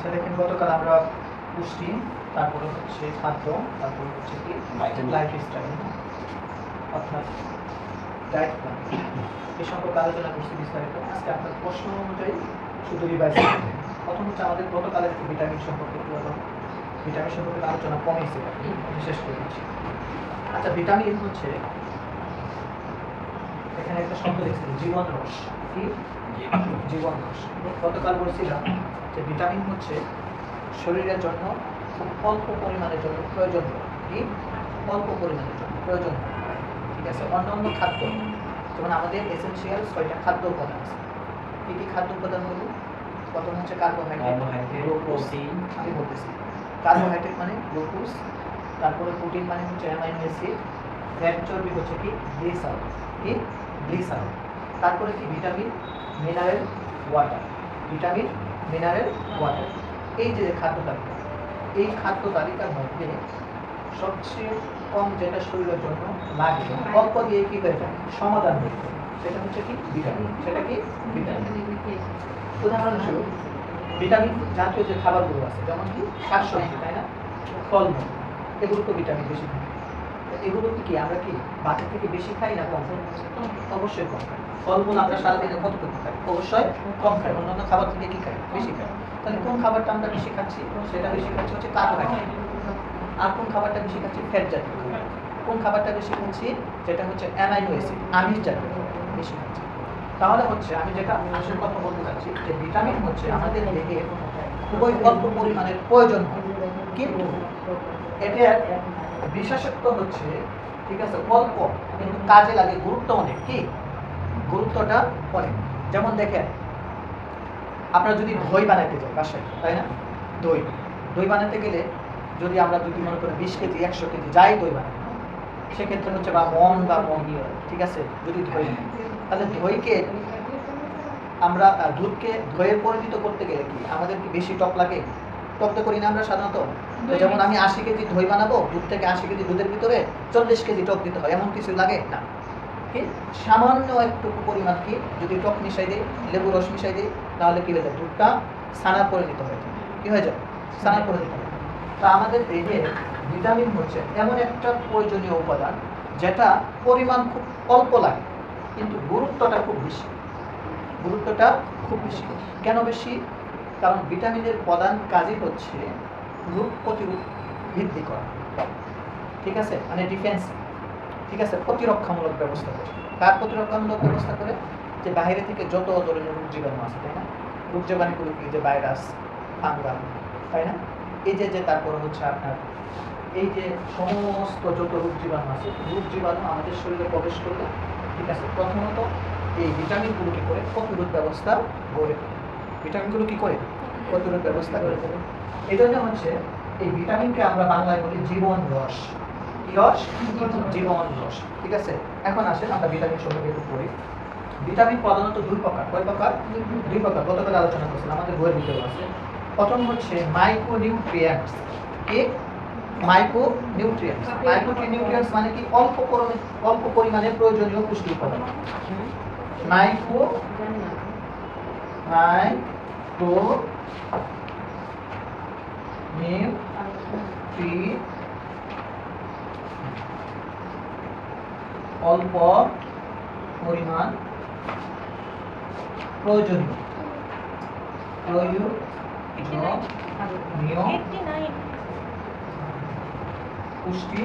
আচ্ছা দেখেন গতকাল আমরা পুষ্টি, তারপরে হচ্ছে খাদ্য, তারপরে হচ্ছে কি লাইফস্টাইল অর্থাৎ ডায়েট প্ল্যান এই সম্পর্কে আলোচনা করছি বিস্তারিত। আজকে আপনার প্রশ্ন অনুযায়ী শুধু রিভাইজ করবেন। প্রথম হচ্ছে আমাদের গতকালের একটু ভিটামিন সম্পর্কে ভিটামিন সম্পর্কে আলোচনা কমেছে, শেষ করে দিচ্ছি। আচ্ছা ভিটামিন হচ্ছে এখানে একটা শব্দ লিখছি জীবন রস। কি জীবন রস? গতকাল বলছিলাম যে ভিটামিন হচ্ছে শরীরের জন্য খুব অল্প পরিমাণের জন্য প্রয়োজন, কি অল্প পরিমাণের জন্য প্রয়োজন, ঠিক আছে। অন্যান্য খাদ্য যেমন আমাদের এসেনশিয়াল 6টা খাদ্য উপাদান আছে। কী কী খাদ্য উপাদানগুলো? প্রথম হচ্ছে কার্বোহাইড্রেট, প্রোটিন। আমি বলতেছি কার্বোহাইড্রেট মানে গ্লুকোজ, তারপরে প্রোটিন মানে হচ্ছে অ্যামাইনো অ্যাসিড, ফ্যাট চর্বি হচ্ছে কি গ্লিসারল, কি গ্লিসারল। তারপরে কি vitamin, mineral, water. Vitamin, mineral, water, এই যে খাদ্য তালিকা, এই খাদ্য তালিকার মধ্যে সবচেয়ে কম যেটা শরীরের জন্য লাগে অল্প দিয়ে কি করে যায় সমাধান হয়ে যায়, সেটা হচ্ছে কি ভিটামিন। সেটা কি ভিটামিন। উদাহরণস্বরূপ ভিটামিন জাতীয় যে খাবারগুলো আছে যেমন কি শাকসবজি, তাই না, ফলমূল, এগুলো তো ভিটামিন বেশি থাকে। এগুলো কি আমরা কি বাজার থেকে বেশি খাই না কম? অবশ্যই কম খাই। ফলমূল আমরা সারাদিনে কতটুকু খাই? অবশ্যই কম খাই। অন্যান্য খাবার থেকে কি খাই? বেশি খাই। তাহলে কোন খাবারটা আমরা বেশি খাচ্ছি? সেটা বেশি খাচ্ছি হচ্ছে কার্বোহাইড্রেট। আর কোন খাবারটা বেশি খাচ্ছি? ফ্যাট জাতীয় খাবার। কোন খাবারটা বেশি খাচ্ছি? যেটা হচ্ছে অ্যামাইনো অ্যাসিড, আমিষ জাতীয় বেশি খাচ্ছি। তাহলে হচ্ছে আমি যেটা আসল কথা বলতে চাচ্ছি যে ভিটামিন হচ্ছে আমাদের দেহে খুবই অল্প পরিমাণের প্রয়োজন হয়, কিন্তু এটার বিশেষত্ব হচ্ছে ঠিক আছে অল্প কিন্তু কাজে লাগে, গুরুত্ব অনেক। কি গুরুত্বটা অনেক? যেমন দেখেন আপনারা যদি দই বানাইতে যাই বাসায়, তাই না, দই দই বানাতে গেলে যদি আমরা যদি মনে করি 20 কেজি 100 কেজি যাই দই বানাই, সেক্ষেত্রে হচ্ছে বা মন বা মন, ঠিক আছে, যদি দই তাহলে দইকে আমরা দুধকে দইয়ে পরিণত করতে গেলে কি আমাদের কি বেশি টক লাগে? টক তো করি না আমরা সাধারণত। তো যেমন আমি 80 কেজি দই বানাবো, দুধ থেকে 80 কেজি দুধের ভিতরে 40 কেজি টক দিতে হয়, এমন কিছু লাগে না। কি সামান্য একটু পরিমাণ কি যদি টক মিশাই দিই, লেবু রস মিশাই দিই, তাহলে কি হয়ে যায়? দুধটা ছানা পরিণত হয়ে যায়। কি হয়ে যায়? ছানা পরিণত হয়। তা আমাদের দেহে ভিটামিন হচ্ছে এমন একটা প্রয়োজনীয় উপাদান যেটা পরিমাণ খুব অল্প লাগে কিন্তু গুরুত্বটা খুব বেশি। গুরুত্বটা খুব বেশি। কেন বেশি? কারণ ভিটামিনের প্রধান কাজই হচ্ছে রোগ প্রতিরোধ বৃদ্ধি করা, ঠিক আছে, মানে ডিফেন্স, ঠিক আছে, প্রতিরক্ষামূলক ব্যবস্থা করে। কার প্রতিরক্ষামূলক ব্যবস্থা করে? যে বাইরে থেকে যত ধরনের রোগ জীবাণু আছে, তাই না, রোগ জীবাণুগুলো কি যে ভাইরাস, ফাঙ্গাল, তাই না, এই যে তারপর হচ্ছে আপনার এই যে সমস্ত যত রোগ জীবাণু আছে, রোগ জীবাণু আমাদের শরীরে প্রবেশ করলে ঠিক আছে প্রথমত এই ভিটামিনগুলো কি করে প্রতিরোধ ব্যবস্থা গড়ে তোলে। ভিটামিনগুলো কি করে প্রতিরোধ ব্যবস্থা গড়ে তোলে। এই জন্য হচ্ছে এই ভিটামিনকে আমরা বাংলায় বলি জীবন রস। কি রস? জীবন রস, ঠিক আছে। এখন আসেন আমরা ভিটামিন সম্পর্কে একটু পড়ি। ভিটামিন প্রধানত দুই প্রকার। কয় প্রকার? দুই প্রকার। গতকাল আলোচনা করছিলাম, আমাদের বইয়ের ভিতরে আছে। প্রথম হচ্ছে মাইক্রোনিউট্রিয়েন্টস। কি মাইক্রোনিউট্রিয়েন্টস? মাইক্রোনিউট্রিয়েন্টস মানে কি অল্প পরিমাণে প্রয়োজনীয় পুষ্টি উপাদান। অল্প পরিমাণ প্রয়োজনীয় পুষ্টি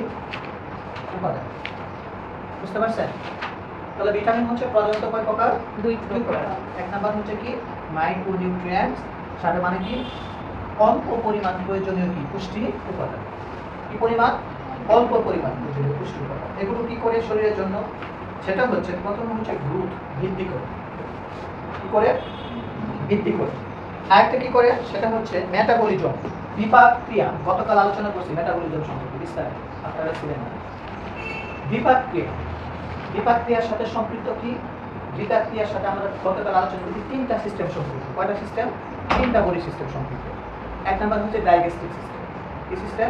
উপাদান। বুঝতে পারছেন? তাহলে ভিটামিন হচ্ছে প্রধানত কয় প্রকার? দুই প্রকার। এক নাম্বার হচ্ছে কি মাইক্রোনিউট্রিয়েন্টস, সাথে মানে কি অল্প পরিমাণ প্রয়োজনীয় কি পুষ্টি উপাদান। কি পরিমাণ? অল্প পরিমাণ প্রয়োজনীয় পুষ্টি উপাদান। এগুলো কি করে শরীরের জন্য? সেটা হচ্ছে প্রথম হচ্ছে গ্রোথ, বৃদ্ধি করে। কি করে? বৃদ্ধি করে। আরেকটা কি করে? সেটা হচ্ছে মেটাবলিজম, বিপাক ক্রিয়া। গতকাল আলোচনা করছি মেটাবলিজম সম্পর্কে বিস্তারিত, আপনারা ছিলেন না। বিপাক ক্রিয়া, বিপাক ক্রিয়ার সাথে সম্পৃক্ত কি? বিপাক ক্রিয়ার সাথে আমরা গতকাল আলোচনা করেছি তিনটা সিস্টেম সম্পৃক্ত। কয়টা সিস্টেম? তিনটা বডি সিস্টেম সম্পৃক্ত। এক নাম্বার হচ্ছে ডাইজেস্টিভ সিস্টেম। কি সিস্টেম?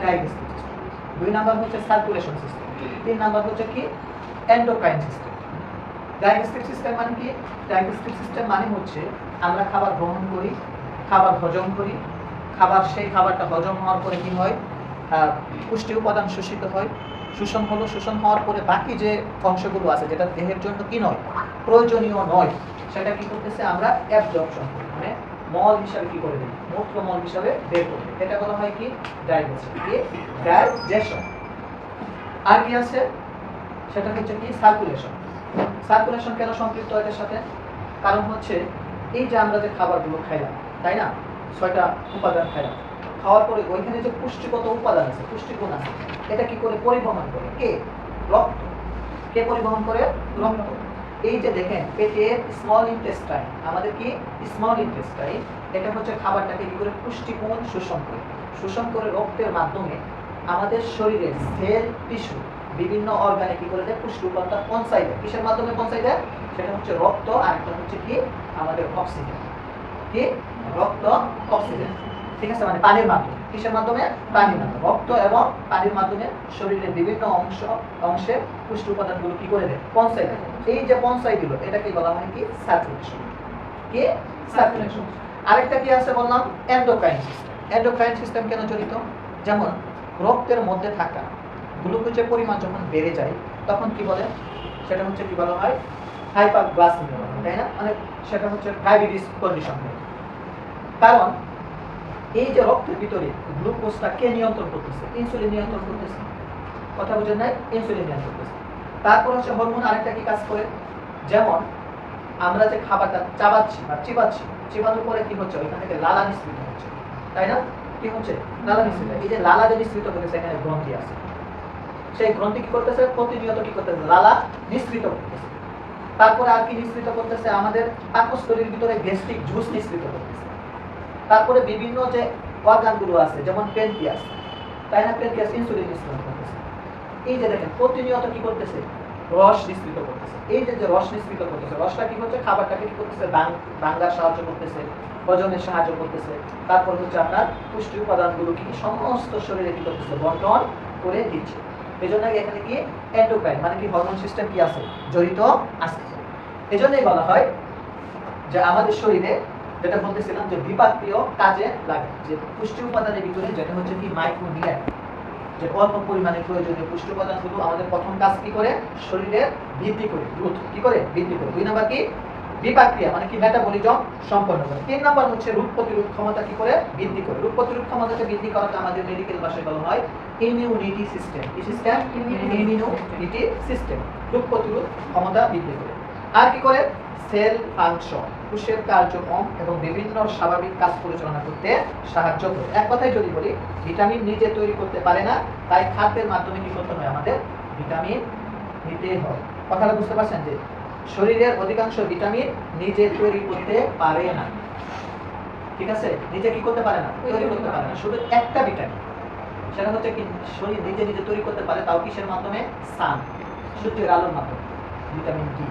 Digestive system. দুই নাম্বার হচ্ছে সার্কুলেশন সিস্টেম। তিন নাম্বার হচ্ছে কি এন্ডোক্রাইন সিস্টেম। ডাইজেস্টিভ সিস্টেম মানে কি? ডাইজেস্টিভ সিস্টেম মানে হচ্ছে আমরা খাবার গ্রহণ করি, খাবার হজম করি, সেই খাবারটা হজম হওয়ার পরে কি হয়, পুষ্টি উপাদান শোষিত হয়, শোষণ হওয়ার পরে বাকি যে অংশগুলো আছে যেটা দেহের জন্য কি নয়, প্রয়োজনীয় নয়, সেটা কি করতেছে আমরা অ্যাবজর্পশন করি, মানে মল হিসাবে কি করে দিই, মূত্র মল হিসাবে বের করে দিই। এটা বলা হয় কি ডাইজেশন। কি ডাইজেশন। আর কি আছে, সেটা হচ্ছে কি সার্কুলেশন। সার্কুলেশন কেন সম্পৃক্ত এটার সাথে, কারণ হচ্ছে এই যে আমরা যে খাবারগুলো খাইলাম, তাই না, 6টা উপাদান খাইলাম, খাওয়ার পরে ওইখানে যে পুষ্টিগত উপাদান আছে, পুষ্টিগুণ আছে, এটা কি করে পরিবহন করে, কে, রক্ত। কে পরিবহন করে, রক্ত। এই যে দেখেন পেটের স্মল ইন্টেস্টাইন, আমাদের কি স্মল ইন্টেস্টাইন, এটা হচ্ছে খাবারটাকে কি করে পুষ্টিগুণ শোষণ করে রক্তের মাধ্যমে আমাদের শরীরের সেল, টিস্যু, বিভিন্ন অর্গানে কি করে দেয়, পুষ্টি উপাদান পৌঁছায় দেয়। কিসের মাধ্যমে পৌঁছায় দেয়, সেটা হচ্ছে রক্ত, আর একটা হচ্ছে কি আমাদের অক্সিজেন। কি রক্ত, অক্সিজেন, ঠিক আছে, মানে পানির মাধ্যমে। কিসের মাধ্যমে, পানির মাধ্যমে। রক্ত এবং পানির মাধ্যমে শরীরের বিভিন্ন অংশে পুষ্টি উপাদানগুলো কি করে দেয়, পৌঁছায় দেয়। এই যে পৌঁছায় দিল, এটাকে বলা হয় কি সার্কুলেশন। কি সার্কুলেশন। আরেকটা কি আছে বললাম, এন্ডোক্রাইন সিস্টেম। এন্ডোক্রাইন সিস্টেম কেন জড়িত, যেমন রক্তের মধ্যে থাকা গ্লুকোজের পরিমাণ যখন বেড়ে যায় তখন কি বলে, সেটা হচ্ছে কি বলা হয় হাইপারগ্লাইসেমিয়া, তাই না, মানে সেটা হচ্ছে ডায়াবেটিস কন্ডিশন। কারণ এই যে রক্তের ভিতরে গ্লুকোজটা কে নিয়ন্ত্রণ করতেছে, ইনসুলিন নিয়ন্ত্রণ করতেছে। কথা বুঝেন নাই, ইনসুলিন নিয়ন্ত্রণ করতেছে। তারপর হচ্ছে হরমোন আরেকটা কি কাজ করে, যেমন আমরা যে খাবারটা চাবাচ্ছি বা চিবানোর পরে কি হচ্ছে, ওইখান থেকে লালা নিঃসৃত হচ্ছে, তাই না, কি হচ্ছে, লালা নিঃসৃত। এই যে লালা যে নিঃসৃত করতেছে, এখানে গ্রন্থি আছে, সেই গ্রন্থি কি করতেছে, প্রতিনিয়ত কি করতেছে, লালা নিঃসৃত করতেছে। তারপরে আর কি নিঃসৃত করতেছে, আমাদের পাকস্থলীর ভিতরে গ্যাস্ট্রিক জুস নিঃসৃত করতেছে। তারপরে বিভিন্ন যে অর্গানগুলো আছে, যেমন প্যানক্রিয়াস, তাই না, প্যানক্রিয়াস ইনসুলিন নিঃসৃত করতেছে। এই যে দেখেন প্রতিনিয়ত কি করতেছে, রস নিঃসৃত করতেছে। এই যে রস নিঃসৃত করতেছে, রসটা কি করছে, খাবারটাকে কি করতেছে, ভাঙার সাহায্য করতেছে, হজমের সাহায্য করতেছে। তারপর হচ্ছে আপনার পুষ্টি উপাদানগুলো কি সমস্ত শরীরে কি করতেছে, বন্টন করে দিচ্ছে। এই জন্য এখানে কি এন্ডোক্রাইন মানে কি হরমোন সিস্টেম কি আছে, জড়িত আছে। এই জন্যই বলা হয় যে আমাদের শরীরে, যেটা বলতেছিলাম যে বিপাকীয় কাজে লাগে, যে পুষ্টি উপাদানের ভিতরে যেটা হচ্ছে কি মাইক্রোনিউট্রিয়েন্ট, যে অল্প পরিমাণে প্রয়োজনীয় পুষ্টি উপাদানগুলো আমাদের প্রথম কাজ কি করে, শরীরের বৃদ্ধি করে, গ্রোথ কি করে, বৃদ্ধি করে। 2 নাম্বার কি বিপাকক্রিয়া মানে কি মেটাবলিজম সম্পন্ন করে। 3 নাম্বার হচ্ছে রোগ প্রতিরোধ ক্ষমতা কি করে, বৃদ্ধি করে। রোগ প্রতিরোধ ক্ষমতাকে বৃদ্ধি করাকে আমাদের মেডিকেল ভাষায় বলা হয় ইমিউনিটি সিস্টেম। কি সিস্টেম, ইমিউনিটি সিস্টেম, রোগ প্রতিরোধ ক্ষমতা বৃদ্ধি করে। আর কি করে, সেল ফাংশন, কোষের কার্যক্রম এবং বিভিন্ন স্বাভাবিক কাজ পরিচালনা করতে সাহায্য করে। এক কথায় যদি বলি, ভিটামিন নিজে তৈরি করতে পারে না, তাই খাদ্যের মাধ্যমে কি করতে হয়, আমাদের ভিটামিন নিতে হয়। কথাটা বুঝতে পারছেন যে শরীরের অধিকাংশ ভিটামিন নিজে তৈরি করতে পারে না, ঠিক আছে, নিজে কি করতে পারে না, তৈরি করতে পারে না। শুধু একটা ভিটামিন, সেটা হচ্ছে কি শরীর নিজে তৈরি করতে পারে, তাও কিসের মাধ্যমে, সান, সূর্যের আলোর মাধ্যমে, ভিটামিন ডি।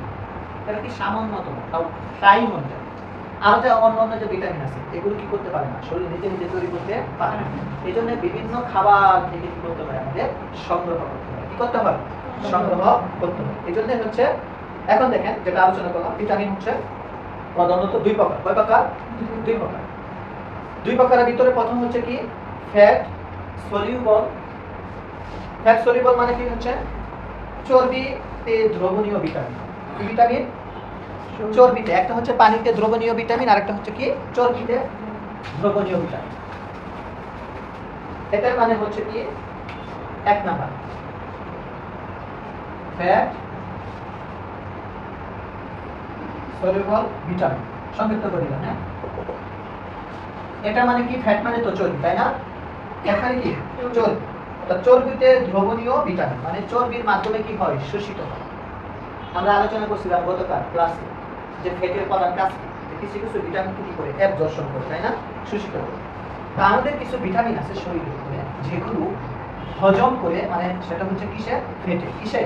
এটা কি সামান্যতম, তাও টাইম অনুযায়ী। আর যে অন্য যে ভিটামিন আছে, এগুলো কি করতে পারে না, শরীর নিজে তৈরি করতে পারে না। এই জন্য বিভিন্ন খাবার থেকে কি করতে হয়, আমাদের সংগ্রহ করতে হয়। কি করতে হয়, সংগ্রহ করতে হয়। এই জন্য হচ্ছে এখন দেখেন যেটা আলোচনা করলাম, ভিটামিন হচ্ছে প্রধানত 2 প্রকার। কয় প্রকার, 2 প্রকার। 2 প্রকারের ভিতরে প্রথম হচ্ছে কি ফ্যাট সলিউবল। ফ্যাট সলিউবল মানে কি হচ্ছে চর্বিতে দ্রবণীয় ভিটামিন। কি ভিটামিন, চর্বিতে। একটা হচ্ছে পানিতে দ্রবণীয় ভিটামিন, আর একটা হচ্ছে কি চর্বিতে দ্রবণীয় ভিটামিন। এটার মানে হচ্ছে কি 1 নাম্বার ফ্যাট সলিউবল ভিটামিন, সংক্ষিপ্ত করে দিলাম। হ্যাঁ, এটা মানে কি ফ্যাট মানে তো চর্বি, তাই না, এখানে কি চর্বি। চর্বিতে দ্রবণীয় ভিটামিন মানে চর্বির মাধ্যমে কি হয়, শোষিত হয়। আমরা আলোচনা করছিলাম গতকাল ক্লাসে যে ফ্যাটের প্রধান কাজ কিছু ভিটামিন কি করে, অ্যাবজর্পশন করে, তাই না, শোষিত করে। তা আমাদের কিছু ভিটামিন আছে শরীরের ভিতরে যেগুলো হজম করে, মানে সেটা হচ্ছে কিসে, ফ্যাটে, কিসে,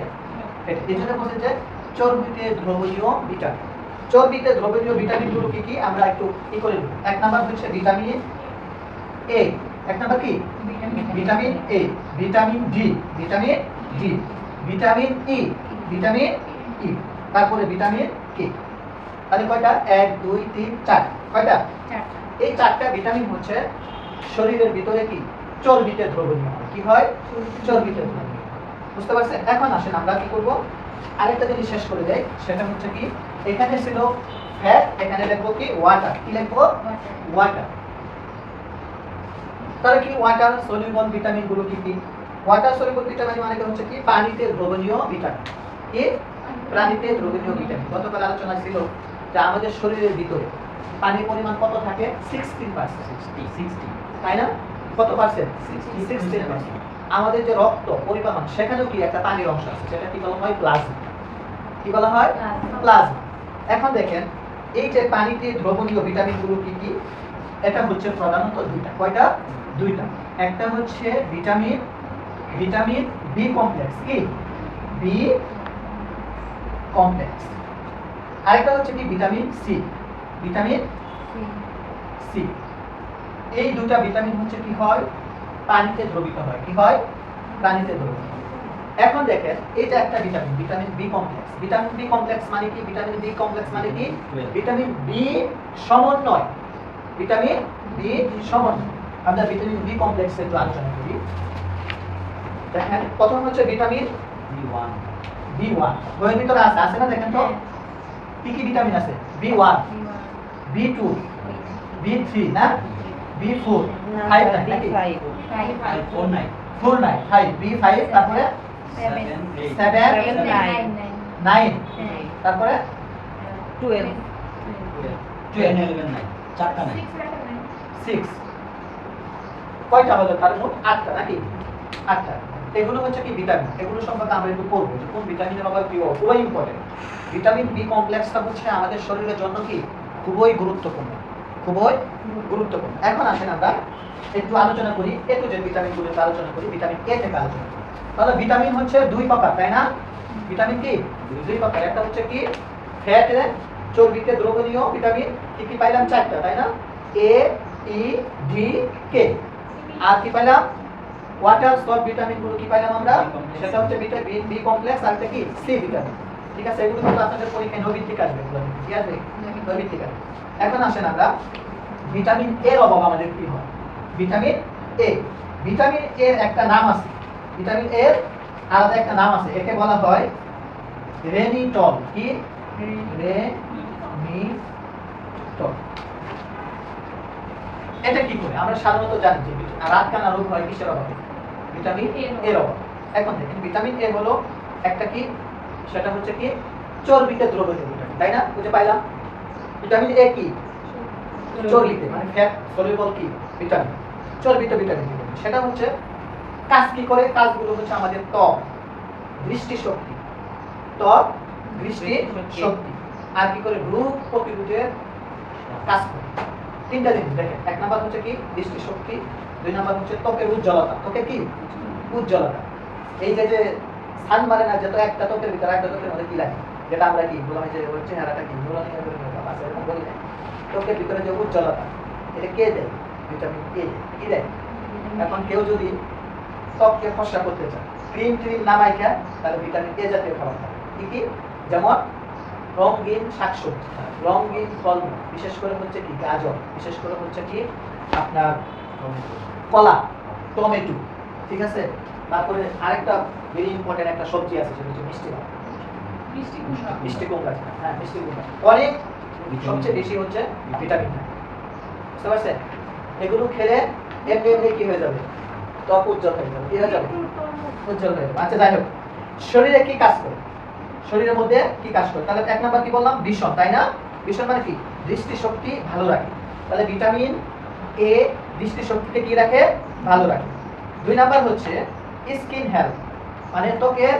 ফ্যাটে। এই জন্য বলছে যে চর্বিতে দ্রবণীয় ভিটামিন। চর্বিতে দ্রবণীয় ভিটামিনগুলো কি কি আমরা একটু কি করে নেব। 1 নাম্বার হচ্ছে ভিটামিন এ। 1 নাম্বার কি vitamin A, vitamin D, vitamin D, vitamin E, vitamin E, তারপরে ভিটামিন কে। তাহলে কয়টা, 1 2 3 4, কয়টা, এই চারটা ভিটামিন হচ্ছে শরীরের ভিতরে কি চর্বিতে দ্রবণীয় হয়। কি হয়? চর্বিতে দ্রবণীয়। বুঝতে পারছেন? এখন আসেন আমরা কি করব, আরেকটা জিনিস শেষ করে দেই, সেটা হচ্ছে কি এখানে ছিল ফ্যাট, এখানে লিখবো কি ওয়াটার। কি লিখবো? ওয়াটার। তাহলে কি ওয়াটার সলিউবল ভিটামিন গুলো কি কি? ওয়াটার সলিউবল ভিটামিন মানে হচ্ছে কি পানিতে দ্রবণীয় ভিটামিন। কি? পানিতে দ্রবণীয় ভিটামিন। গতকাল আলোচনা ছিল যে আমাদের শরীরের ভিতরে পানির পরিমাণ কত থাকে? 16%। তাই না? কত পার্সেন্ট? 16%। আমাদের যে রক্ত পরিবহন সেখানেও কি একটা পানির অংশ আছে, সেটা কি বলা হয়? প্লাজমা। কি বলা হয়? প্লাজমা। এখন দেখেন এই যে পানিতে দ্রবণীয় ভিটামিন গুলো কি কি? এটা হচ্ছে প্রধানত দুইটা। কয়টা? দুইটা। একটা হচ্ছে ভিটামিন বি কমপ্লেক্স। কি? B complex. আরেকটা হচ্ছে কি ভিটামিন সি। Vitamin C. এই দুটা ভিটামিন হচ্ছে কি হয়? পানিতে দ্রবীভূত হয়। কি হয়? পানিতে দ্রবীভূত। এখন দেখেন এটা একটা vitamin B complex. Vitamin B complex মানে কি? ভিটামিন বি কমপ্লেক্স মানে কি? ভিটামিন বি সমন্বয়। ভিটামিন বি সমন্বয়। আমরা ভিটামিন বি কমপ্লেক্সে একটু আলোচনা করি। দেখেন প্রথম হচ্ছে ভিটামিন বি1। বইয়ের ভিতরে আছে না? দেখেন তো কি কি ভিটামিন আছে? বি1, বি2, বি3 না? বি4, 5 নাকি? 4 নাই, 5, বি5, তারপরে 7, 9, তারপরে 12 চারটা নাই। 6। কয়টা হলো? তার মোট 8টা নাকি? 8টা। এগুলো হচ্ছে কি ভিটামিন। এগুলো সম্পর্কে আমরা একটু পড়বো যে কোন ভিটামিনের অভাব কি হয়। খুবই ইম্পর্টেন্ট। ভিটামিন বি কমপ্লেক্সটা হচ্ছে আমাদের শরীরের জন্য কি খুবই গুরুত্বপূর্ণ। খুবই গুরুত্বপূর্ণ। এখন আসেন আমরা একটু আলোচনা করি, এ টু জেড ভিটামিনগুলো আলোচনা করি। ভিটামিন এ থেকে আলোচনা করি। তাহলে ভিটামিন হচ্ছে দুই প্রকার, তাই না? ভিটামিন কি দুই প্রকার। একটা হচ্ছে কি ফ্যাটে চর্বিতে দ্রবণীয় ভিটামিন। কি কি পাইলাম? চারটা, তাই না? এ, ই, ডি, কে। আর কি পাইলাম? ওয়াটার সল্ট ভিটামিন গুলো কি পাইলাম আমরা? সেটা হচ্ছে ভিটামিন বি কমপ্লেক্স আর কি সি ভিটামিন। ঠিক আছে? এগুলো কিন্তু আপনাদের পরীক্ষায় নৈবিত্তিক আসবে। এগুলো কি আসবে? নৈবিত্তিক আসবে। এখন আসেন আমরা ভিটামিন এর অভাব আমাদের কি হয়? Vitamin A. ভিটামিন এর একটা নাম আছে। ভিটামিন এর আলাদা একটা নাম আছে। একে বলা হয় রেনিটল। কি? রেনিটল। এটা কি করে? আমরা সাধারণত জানি যে রাতকানা রোগ হয় কিসের অভাবে? ভিটামিন এর অভাবে। এখন দেখেন ভিটামিন এ হলো একটা কি, সেটা হচ্ছে কি চর্বিতে দ্রবণীয় ভিটামিন, তাই না? বুঝে পাইলাম? ভিটামিন এ কি? চর্বিতে, মানে ফ্যাট সলিউবল কি ভিটামিন, চর্বিতে ভিটামিন। সেটা হচ্ছে কাজ কি করে? কাজগুলো হচ্ছে আমাদের ত্বক, দৃষ্টি শক্তি, ত্বক, দৃষ্টি শক্তি, আর কি করে রোগ প্রতিরোধের কাজ করে। তিনটা জিনিস দেখেন। এক নাম্বার হচ্ছে কি দৃষ্টি শক্তি, দুই নাম্বার হচ্ছে ত্বকের উজ্জ্বলতা। ত্বকের কি উজ্জ্বলতা। এই যে সান মারে না, যে তো একটা ত্বকের ভিতরে একটা ত্বকের মধ্যে কি লাগে, যেটা আমরা কি বলা হয় যে ওর চেহারাটা কি বলি না, ত্বকের ভিতরে যে উজ্জ্বলতা, এটা কে দেয়? Vitamin A. কি দেয়? এখন কেউ যদি ত্বককে ফর্সা করতে চায়, ক্রিম নামাই খায়, তাহলে ভিটামিন এ জাতীয় খাবার খায়। কি কি? যেমন রঙিন শাকসবজি, রঙিন ফলমূল, বিশেষ করে হচ্ছে কি গাজর, বিশেষ করে হচ্ছে কি আপনার কলা, টমেটো। ঠিক আছে? তারপরে আরেকটা ভেরি ইম্পর্টেন্ট একটা সবজি আছে, সেটা হচ্ছে মিষ্টি কুমড়া। মিষ্টি কুমড়া, হ্যাঁ মিষ্টি কুমড়া অনেক সবচেয়ে বেশি হচ্ছে ভিটামিন। বুঝতে পারছেন? এগুলো খেলে এমনি এমনি কি হয়ে যাবে? ত্বক উজ্জ্বল হয়ে যাবে। কি হয়ে যাবে? উজ্জ্বল হয়ে যাবে। আচ্ছা যাই হোক, শরীরে কি কাজ করে? শরীরের মধ্যে কি কাজ করে? তাহলে এক নাম্বার কি বললাম? ভিশন, তাই না? ভিশন মানে কি দৃষ্টি শক্তি ভালো রাখে। তাহলে ভিটামিন এ দৃষ্টি শক্তিকে কি রাখে? ভালো রাখে। দুই নাম্বার হচ্ছে স্কিন হেলথ, মানে ত্বকের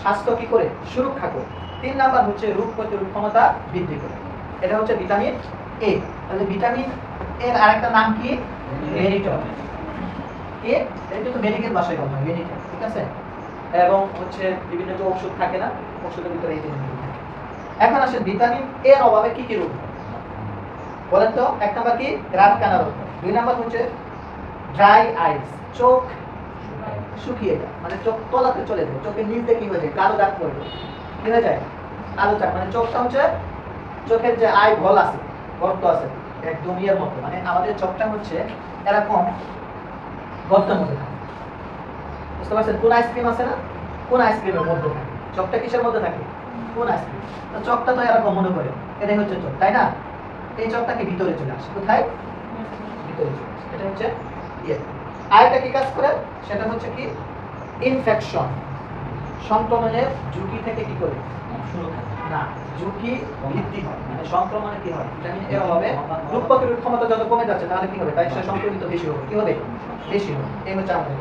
স্বাস্থ্য কি করে? সুরক্ষা করে। তিন নাম্বার হচ্ছে রোগ প্রতিরোধ ক্ষমতা বৃদ্ধি করে। এটা হচ্ছে ভিটামিন এ। তাহলে ভিটামিন এর আরেকটা নাম কি? রেনিটল। কি? এটা তো মেডিকেল ভাষায় বলা হয় রেনিটল। ঠিক আছে? এবং হচ্ছে বিভিন্ন যে ওষুধ থাকে না, ওষুধের ভিতরে এই জিনিসগুলো থাকে। এখন আসে ভিটামিন এর অভাবে কি কি রোগ হয় বলেন তো? এক নাম্বার কি? রাতকানা রোগ। দুই নাম্বার হচ্ছে ড্রাই আইস, চোখ শুকিয়ে যায়, মানে চোখ তলাতে চলে যায়, চোখের নিচ দিয়ে কি হয়ে যায়? কালো দাগ পড়ে যায়। কি হয়ে যায়? কালো দাগ, মানে চোখটা হচ্ছে চোখের যে আই ভল আছে, গর্ত আছে, একদম ইয়ের মতো, মানে আমাদের চোখটা হচ্ছে এরকম গর্তের মধ্যে থাকে। বুঝতে পারছেন? কোন আইসক্রিম আছে না, কোন আইসক্রিমের মধ্যে থাকে চোখটা, কিসের মধ্যে থাকে, কোন আইসক্রিম। তো চোখটা তো এরকম মনে করে, এটাই হচ্ছে চোখ, তাই না? এই চোখটাকে ভিতরে চলে আসে, কোথায়, ভিতরে চলে আসে, এটা হচ্ছে ইয়ে। আরেকটা কি কাজ করে, সেটা হচ্ছে কি ইনফেকশন, সংক্রমণের ঝুঁকি থেকে কি করে না, ঝুঁকি বৃদ্ধি হয়, মানে সংক্রমণে কি হয়, ভিটামিন এর অভাবে রোগ প্রতিরোধ ক্ষমতা যত কমে যাচ্ছে তাহলে কি হবে, তাই সে সংক্রমিত বেশি হবে, কি হবে, বেশি হবে। এই হচ্ছে আমাদের।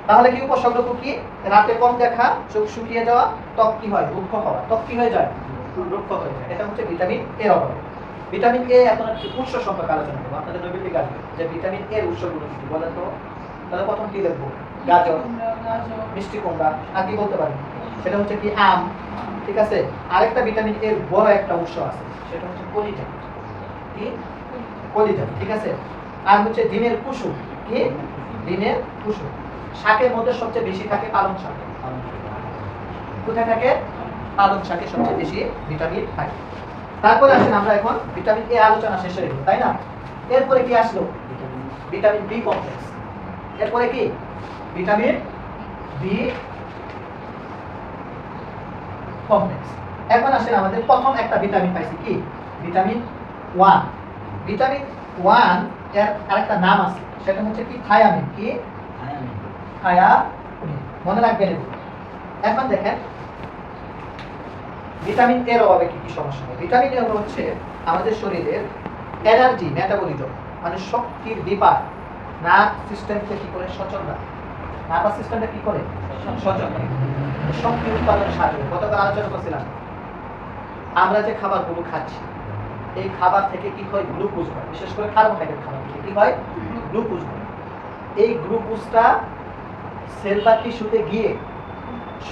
তাহলে কি উপসর্গ কি, রাতে কম দেখা, চোখ শুকিয়ে যাওয়া, ত্বক কি হয়, রুক্ষ হওয়া, ত্বক কি হয়ে যায়, রুক্ষ হয়ে যায়। এটা হচ্ছে ভিটামিন এর অভাবে। ভিটামিন এ এখন একটি উৎস সম্পর্কে আলোচনা করবো, আপনাদের নবীন দিকে আসবে যে ভিটামিন এর উৎসগুলো কি বলেন তো। তাহলে প্রথম কি লিখবো, গাজর, মিষ্টি কুমড়া, আর কি বলতে পারি, সেটা হচ্ছে কি আম, ঠিক আছে। আরেকটা ভিটামিন এর বড় একটা উৎস আছে, সেটা হচ্ছে কলিজা, কি কলিজা, ঠিক আছে। আর হচ্ছে ডিমের কুসুম, কি ডিমের কুসুম। শাকের মধ্যে সবচেয়ে বেশি থাকে পালং শাক, কোথায় থাকে, পালং শাকে সবচেয়ে বেশি ভিটামিন থাকে। তারপরে আসেন আমরা এখন ভিটামিন এ আলোচনা শেষ হয়ে গেল, তাই না? এরপরে কি আসলো, ভিটামিন বি কমপ্লেক্স। এরপরে কি ভিটামিন বি কমপ্লেক্স। এখন আসেন আমাদের প্রথম একটা ভিটামিন পাইছি, কি ভিটামিন ওয়ান। ভিটামিন ওয়ান এর আরেকটা নাম আছে, সেটা হচ্ছে কি থায়ামিন, কি থায়ামিন, মনে রাখবেন। এখন দেখেন ভিটামিন এর অভাবে কি কি সমস্যা হয়। ভিটামিন এর অভাব হচ্ছে আমাদের শরীরের এনার্জি মেটাবলিজম, মানে শক্তির বিপাক নার্ভ সিস্টেমকে কি করে সচল রাখে, নার্ভাস সিস্টেমটা কি করে সচল রাখে, শক্তি উৎপাদন সাহায্য। গতকাল আলোচনা করছিলাম আমরা যে খাবারগুলো খাচ্ছি, এই খাবার থেকে কি হয়, গ্লুকোজ হয়, বিশেষ করে কার্বোহাইড্রেট খাবার থেকে কি হয়, গ্লুকোজ হয়। এই গ্লুকোজটা সেল বা টিস্যুতে গিয়ে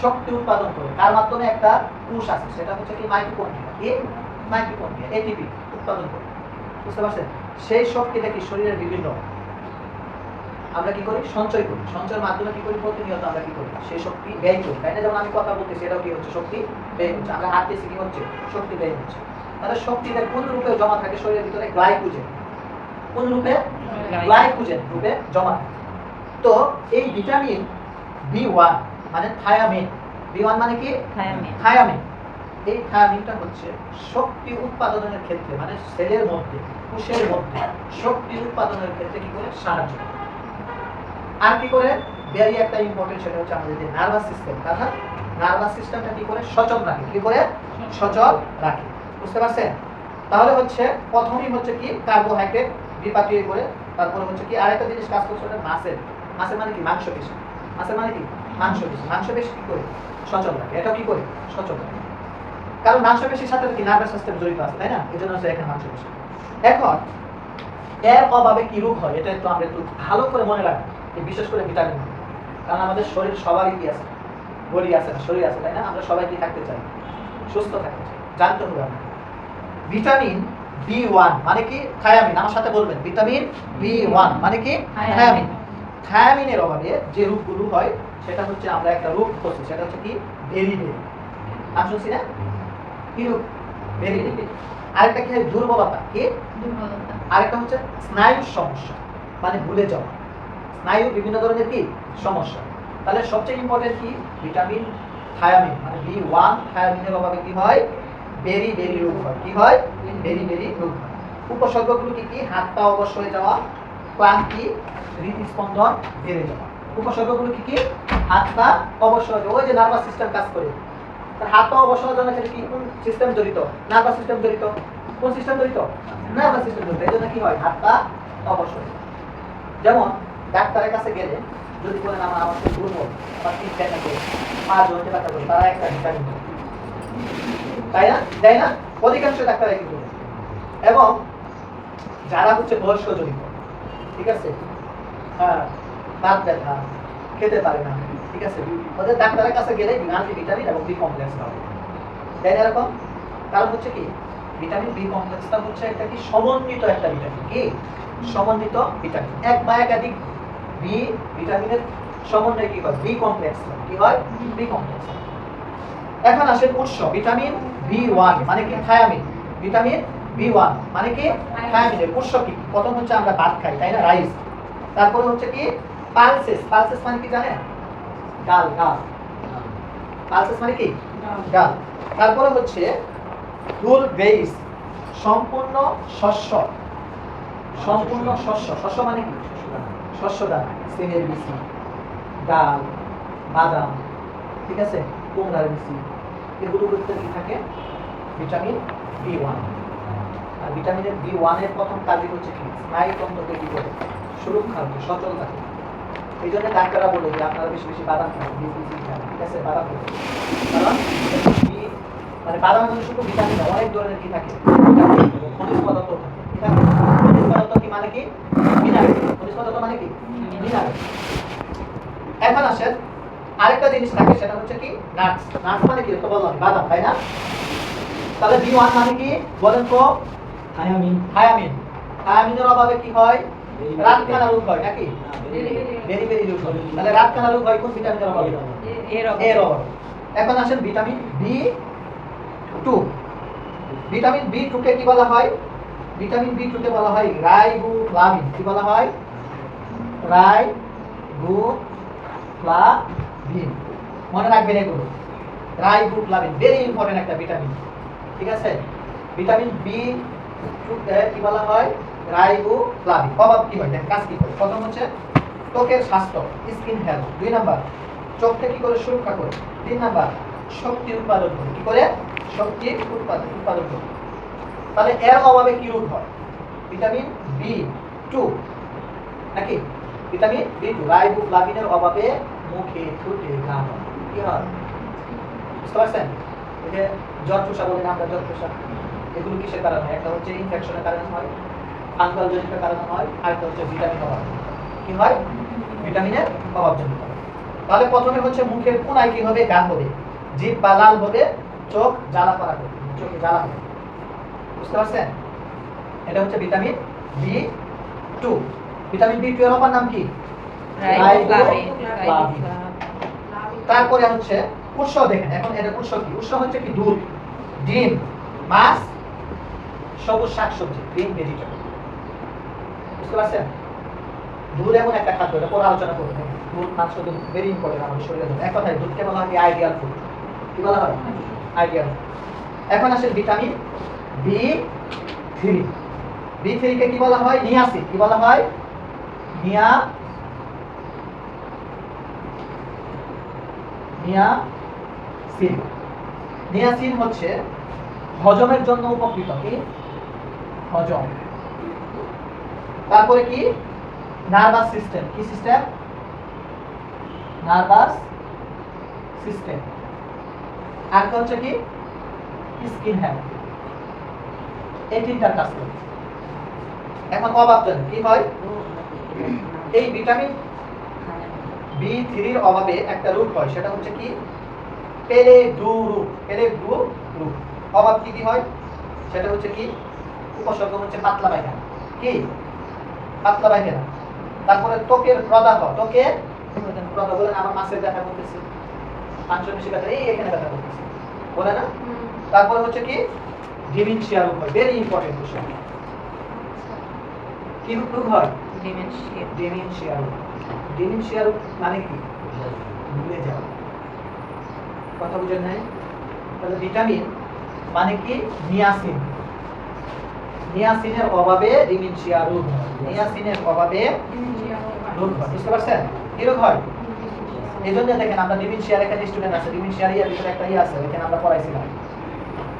শক্তি উৎপাদন করে, তার মাধ্যমে একটা কোষ আছে, সেটা হচ্ছে কি মাইটোকন্ড্রিয়া, কি মাইটোকন্ড্রিয়া এটিপি উৎপাদন করে। বুঝতে পারছেন? সেই শক্তিটা কি শরীরের বিভিন্ন আমরা কি করি, সঞ্চয় করি, সঞ্চয়ের মাধ্যমে কি করি, প্রতিনিয়ত আমরা কি করি, সেই শক্তি ব্যয় করি, তাই না? যেমন আমি কথা বলতেছি, এটাও কি হচ্ছে, শক্তি ব্যয় হচ্ছে। আমরা হাঁটতেছি, কি হচ্ছে, শক্তি ব্যয় হচ্ছে। তাহলে শক্তিটা কোন রূপে জমা থাকে শরীরের ভিতরে, গ্লাইকোজেন, কোন রূপে, গ্লাইকোজেন রূপে জমা থাকে। তো এই ভিটামিন বি ওয়ান মানে থায়ামিন, বি ওয়ান মানে কি থায়ামিন, এই থায়ামিনটা হচ্ছে শক্তি উৎপাদনের ক্ষেত্রে, মানে সেলের মধ্যে, কোষের মধ্যে শক্তি উৎপাদনের ক্ষেত্রে কি করে সাহায্য করে। আর কি করে, ভেরি একটা ইম্পর্টেন্ট, সেটা হচ্ছে আমাদের যে নার্ভাস সিস্টেম, তাহলে নার্ভাস সিস্টেমটা কি করে সচল রাখে, কি করে সচল রাখে। বুঝতে পারছেন? তাহলে হচ্ছে প্রথমেই হচ্ছে কি কার্বোহাইড্রেট বিপাকীয় করে, তারপরে হচ্ছে কি আরেকটা জিনিস কাজ করছে, ওটা মাসেল, মাসেল মানে কি মাংসপেশি, মাসেল মানে কি মাংসপেশি, মাংসপেশি কি করে সচল রাখে, এটাও কি করে সচল রাখে, কারণ মাংসপেশির সাথে কি নার্ভাস সিস্টেম জড়িত আছে, তাই না? এই জন্য হচ্ছে এখানে মাংসপেশি। এখন এর অভাবে কি রোগ হয়, এটা একটু আমরা একটু ভালো করে মনে রাখবো, বিশেষ করে ভিটামিন, কারণ আমাদের শরীর সবারই কি আছে, বডি আছে না, শরীর আছে, তাই না? আমরা সবাই কি থাকতে চাই, সুস্থ থাকতে চাই, জানতে হবে আমরা। ভিটামিন বি ওয়ান মানে কি থায়ামিন, আমার সাথে বলবেন, ভিটামিন বি ওয়ান মানে কি থায়ামিন। থায়ামিনের অভাবে যে রোগগুলো হয়, সেটা হচ্ছে আমরা একটা রোগ করছি, সেটা হচ্ছে কি বেরিবেরি, নাম শুনছি না, কি রোগ, বেরিবেরি। আরেকটা কি হয়, দুর্বলতা, কি দুর্বলতা। আরেকটা হচ্ছে স্নায়ুর সমস্যা, মানে ভুলে যাওয়া, স্নায়ু বিভিন্ন ধরনের কি সমস্যা। তাহলে সবচেয়ে ইম্পর্টেন্ট কি ভিটামিন থায়ামিন মানে বি ওয়ান, থায়ামিনের অভাবে কি হয়, বেরি বেরি রোগ হয়, কি হয়, বেরি বেরি রোগ হয়। উপসর্গগুলো কি কি, হাত পা অবশ হয়ে যাওয়া, ক্লান্তি, হৃদস্পন্দন বেড়ে যাওয়া। উপসর্গগুলো কি কি, হাত পা অবশ হয়ে যাওয়া, ওই যে নার্ভাস সিস্টেম কাজ করে, তার হাত পা অবশ হওয়ার জন্য কি কোন সিস্টেম জড়িত, নার্ভাস সিস্টেম জড়িত, কোন সিস্টেম জড়িত, নার্ভাস সিস্টেম জড়িত। এই জন্য কি হয়, হাত পা অবশ হয়ে যায়। যেমন ডাক্তারের কাছে গেলে যদি বলেন আমার খুব দুর্বল, আমার কি ফ্যাট আছে, পা জড়িত ব্যথা করে, তারা একটা ভিটামিন দেয়, তাই না, দেয় না, অধিকাংশ ডাক্তার কিন্তু। এবং যারা হচ্ছে বয়স্ক জনিত, ঠিক আছে, হ্যাঁ, দাঁত ব্যথা, খেতে পারে না, ঠিক আছে, ওদের ডাক্তারের কাছে গেলে মাল্টিভিটামিন এবং বি কমপ্লেক্স পাবে, তাই না? এরকম কারণ হচ্ছে কি ভিটামিন বি কমপ্লেক্সটা হচ্ছে একটা কি সমন্বিত একটা ভিটামিন, কি সমন্বিত ভিটামিন, এক বা একাধিক বি ভিটামিনের সমন্বয়ে কি হয়, বি কমপ্লেক্স, কি হয়, বি কমপ্লেক্স। এখন আসেন উৎস, ভিটামিন বি ওয়ান মানে কি থায়ামিন, ভিটামিন B1 মানে কি থায়ামিনের উৎস কি প্রথম হচ্ছে আমরা ভাত খাই তাই না রাইস তারপরে হচ্ছে কি পালসেস পালসেস মানে কি জানেন ডাল ডাল পালসেস মানে কি ডাল তারপরে হচ্ছে ফুল বেস সম্পূর্ণ শস্য সম্পূর্ণ শস্য শস্য মানে কি শস্য দানা সিমের বিচি ডাল বাদাম ঠিক আছে কুমড়ার বিচি এগুলো করতে কি থাকে ভিটামিন B1 আর ভিটামিনের B1 এর প্রথম কাজই হচ্ছে কি স্নায়ুতন্ত্রকে কি করে সুরক্ষা করে সচল থাকে এই জন্য ডাক্তাররা বলে যে আপনারা বেশি বেশি বাদাম খান বীজ খান ঠিক আছে বাদাম খান কারণ মানে বাদামের মধ্যে শুধু ভিটামিন না অনেক ধরনের কি থাকে খনিজ পদার্থ থাকে ঠিক আছে খনিজ পদার্থ কি মানে কি মিনারেল খনিজ পদার্থ মানে কি মিনারেল এখন আসেন আরেকটা জিনিস থাকে সেটা হচ্ছে কি নাটস নাটস মানে কি তো বললাম বাদাম তাই না তাহলে B1 মানে কি বলেন তো থায়ামিন থায়ামিন থায়ামিনের অভাবে কি হয় রাতকানা রোগ হয় নাকি ভেরি ভেরি রোগ হয় তাহলে রাতকানা রোগ হয় কোন ভিটামিনের অভাবে এর অভাবে এখন আসেন ভিটামিন B2 ভিটামিন B2 কে কি বলা হয় ভিটামিন B2 কে বলা হয় রাইবোফ্লাভিন কি বলা হয় রাইবোফ্লাভিন মনে রাখবেন এগুলো রাইবোফ্লাভিন ভেরি ইম্পর্টেন্ট একটা ভিটামিন ঠিক আছে ভিটামিন B2 কি বলা হয় রাইবোফ্লাভিন অভাব কি হয় দেখেন কাজ কি করে প্রথম হচ্ছে ত্বকের স্বাস্থ্য স্কিন হেলথ 2 নাম্বার চোখকে কি করে সুরক্ষা করে 3 নাম্বার শক্তি উৎপাদন করে কি করে শক্তি উৎপাদন করে তাহলে এর অভাবে কি রোগ হয় ভিটামিন B2 নাকি ভিটামিন B2 রাইবোফ্লাভিনের অভাবে মুখে ঠোঁটে ঘা হয় কি হয় বুঝতে পারছেন এই যে জ্বর চোষা বলেন আমরা জ্বর চোষা এগুলো কিসের কারণে একটা হচ্ছে ইনফেকশনের কারণে হয় ফাঙ্গাল জনিত কারণে হয় আর একটা হচ্ছে ভিটামিন অভাব কি হয় ভিটামিনের অভাব জনিত তাহলে প্রথমে হচ্ছে মুখের কোনায় কি হবে ঘা হবে জিভ বা লাল হবে চোখ জ্বালা করা হবে চোখে জ্বালা হবে বুঝতে পারছেন এটা হচ্ছে ভিটামিন B2 ভিটামিন B2 এর অপর নাম কি রাইবোফ্লাভিন তারপরে হচ্ছে উৎস দেখেন এখন এটা উৎস কি উৎস হচ্ছে কি দুধ ডিম মাছ সবুজ শাকসবজি গ্রিন ভেজিটেবল বুঝতে পারছেন দুধ এমন একটা খাদ্য এটা পরে আলোচনা করব দুধ মাংস দুধ ভেরি ইম্পর্টেন্ট আমাদের শরীরের জন্য এক কথায় দুধকে বলা হয় আইডিয়াল ফুড কি বলা হয় আইডিয়াল এখন আসে ভিটামিন B3 B3 কে কি বলা হয় নিয়াসিন কি বলা হয় নিয়াসিন নিয়াসিন হচ্ছে হজমের জন্য উপকৃত কি হজম তারপরে কি নার্ভাস সিস্টেম কি সিস্টেম নার্ভাস সিস্টেম আর হচ্ছে কি স্কিন হেলথ এই তিনটার কাজ করে এখন অভাব জানেন কি হয় এই ভিটামিন B3 এর অভাবে একটা রোগ হয় সেটা হচ্ছে কি পেলেগ্রু রোগ অভাব কি কি হয় সেটা হচ্ছে কি উপসর্গ হচ্ছে পাতলা পায়খানা কি পাতলা পায়খানা তারপরে ত্বকের প্রদাহ ত্বকের প্রদাহ বলেন আমার মাছের ব্যথা করতেছে মাংস বেশি ব্যথা এই এখানে ব্যথা করতেছে বলে না তারপরে হচ্ছে কি ডিমেনশিয়া রোগ হয় ভেরি ইম্পর্টেন্ট বিষয় কি রোগ হয় ডিমেনশিয়া রোগ মানে কি ভুলে যাওয়া কথা বুঝেন নাই তাহলে ভিটামিন মানে কি নিয়াসিন নিয়াসিনের অভাবে ডিমেনশিয়া রোগ হয় নিয়াসিনের অভাবে রোগ হয় বুঝতে পারছেন কি রোগ হয় এই জন্য দেখেন আমরা ডিমেনশিয়ার এখানে স্টুডেন্ট আছে ডিমেনশিয়ার ইয়ার ভিতরে একটা আছে এখানে আমরা পড়াইছিলাম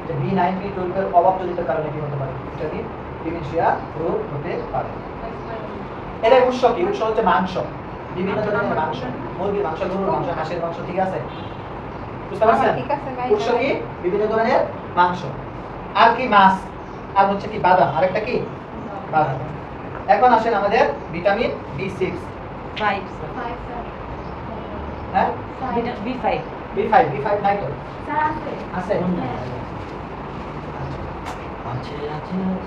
যে B9 B12 এর অভাবজনিত কারণে কি হতে পারে এটা কি ডিমেনশিয়া রোগ হতে পারে এর উৎস কি উৎস হচ্ছে মাংস বিভিন্ন ধরনের মাংস মুরগির মাংস গরুর মাংস হাঁসের মাংস ঠিক আছে বুঝতে পারছেন উৎস কি বিভিন্ন ধরনের মাংস আর কি মাছ আর হচ্ছে কি বাদাম আরেকটা কি বাদাম এখন আসেন আমাদের ভিটামিন B6 5 হ্যাঁ B5 নাই তো আছে আছে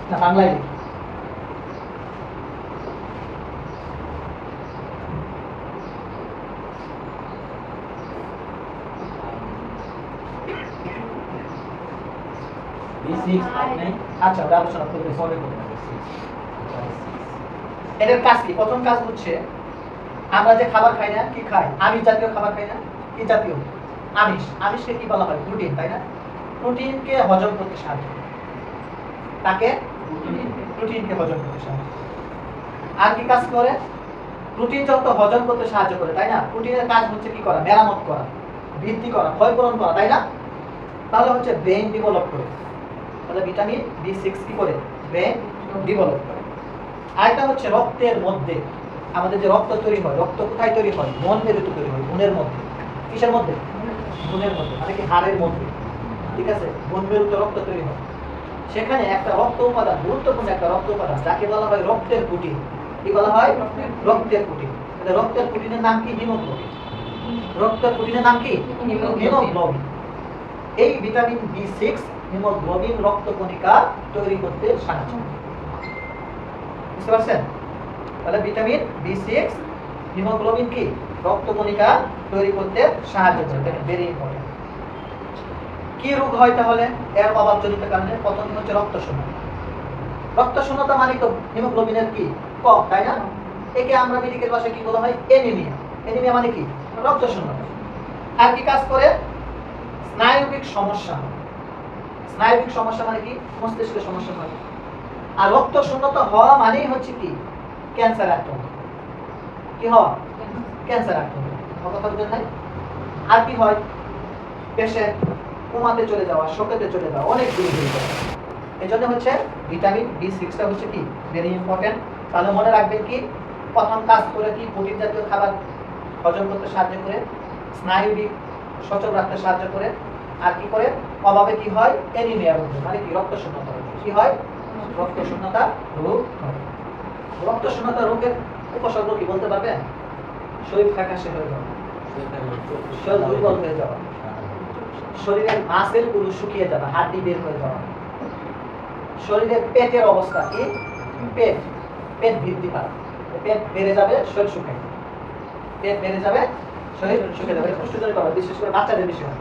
না বাংলায় আচ্ছা ওটা আলোচনা করবে পরে করবে। এটার কাজ কি? প্রথম কাজ হচ্ছে আমরা যে খাবার খাই না, কি খাই? আমিষ জাতীয় খাবার খাই না? কি জাতীয়? আমিষ। আমিষকে কি বলা হয়? প্রোটিন, তাই না? প্রোটিনকে হজম করতে সাহায্য করে। তাকে প্রোটিনকে হজম করতে সাহায্য করে। আর কি কাজ করে? প্রোটিন যত হজম করতে সাহায্য করে, তাই না? প্রোটিনের কাজ হচ্ছে কি করা? মেরামত করা, বৃদ্ধি করা, ক্ষয়পূরণ করা, তাই না? তাহলে হচ্ছে ব্রেন ডেভেলপ করে। তাহলে ভিটামিন B6 কি করে? ব্রেন ডেভেলপ করে। আরেকটা হচ্ছে রক্তের মধ্যে আমাদের যে রক্ত তৈরি হয়, রক্ত কোথায় তৈরি হয়? মন মেরুতে তৈরি হয়, মনের মধ্যে। কিসের মধ্যে? মনের মধ্যে, মানে কি হাড়ের মধ্যে, ঠিক আছে? মন মেরুতে রক্ত তৈরি হয়। সেখানে একটা রক্ত উপাদান, গুরুত্বপূর্ণ একটা রক্ত উপাদান, যাকে বলা হয় রক্তের প্রোটিন। কি বলা হয়? রক্তের প্রোটিন। রক্তের প্রোটিনের নাম কি? হিমোগ্লোবিন। রক্তের প্রোটিনের নাম কি? হিমোগ্লোবিন। এই ভিটামিন B6 হিমোগ্লোবিন রক্তকণিকা তৈরি করতে সাহায্য করে। বুঝতে পারছেন? তাহলে ভিটামিন B6 হিমোগ্লোবিন কি রক্তকণিকা তৈরি করতে সাহায্য করে। এটা ভেরি ইম্পর্টেন্ট। কি রোগ হয় তাহলে এর অভাবজনিত কারণে? প্রথম হচ্ছে রক্ত শূন্যতা। রক্ত শূন্যতা মানে তো হিমোগ্লোবিনের কি কম, তাই না? একে আমরা মেডিকেল ভাষায় কি বলা হয়? অ্যানিমিয়া। অ্যানিমিয়া মানে কি? রক্ত শূন্যতা। আর কি কাজ করে? স্নায়বিক সমস্যা। স্নায়বিক সমস্যা মানে কি? মস্তিষ্কের সমস্যা হয়। আর রক্ত শূন্যতা হওয়া মানেই হচ্ছে কি? ক্যান্সার আক্রান্ত। কি হওয়া? ক্যান্সার আক্রান্ত। কথা বুঝেন নাই? আর কি হয়? পেশেন্ট কোমাতে চলে যাওয়া, শোকেতে চলে যাওয়া, অনেক দূর হয়ে যাওয়া। এই জন্য হচ্ছে ভিটামিন B6টা হচ্ছে কি ভেরি ইম্পর্টেন্ট। তাহলে মনে রাখবেন কি প্রথম কাজ করে কি? প্রোটিন জাতীয় খাবার হজম করতে সাহায্য করে, স্নায়বিক সচল রাখতে সাহায্য করে। আর কি করে? অভাবে কি হয়? অ্যানিমিয়া রোগ, মানে কি রক্ত শূন্যতা রোগ। কি হয়? রক্ত শূন্যতা রোগ হয়। রক্ত শূন্যতা রোগের উপসর্গ কি বলতে পারবেন? শরীর ফ্যাকাশে হয়ে যাওয়া, শরীর দুর্বল হয়ে যাওয়া, শরীরের মাসেল গুলো শুকিয়ে যাওয়া, হাড্ডি বের হয়ে যাওয়া, শরীরের পেটের অবস্থা কি? পেট পেট বৃদ্ধি পায়, পেট বেড়ে যাবে, শরীর শুকায়। পেট বেড়ে যাবে, শরীর শুকিয়ে যাবে। পুষ্টিজনিত অভাব বিশেষ করে বাচ্চাদের বেশি হয়।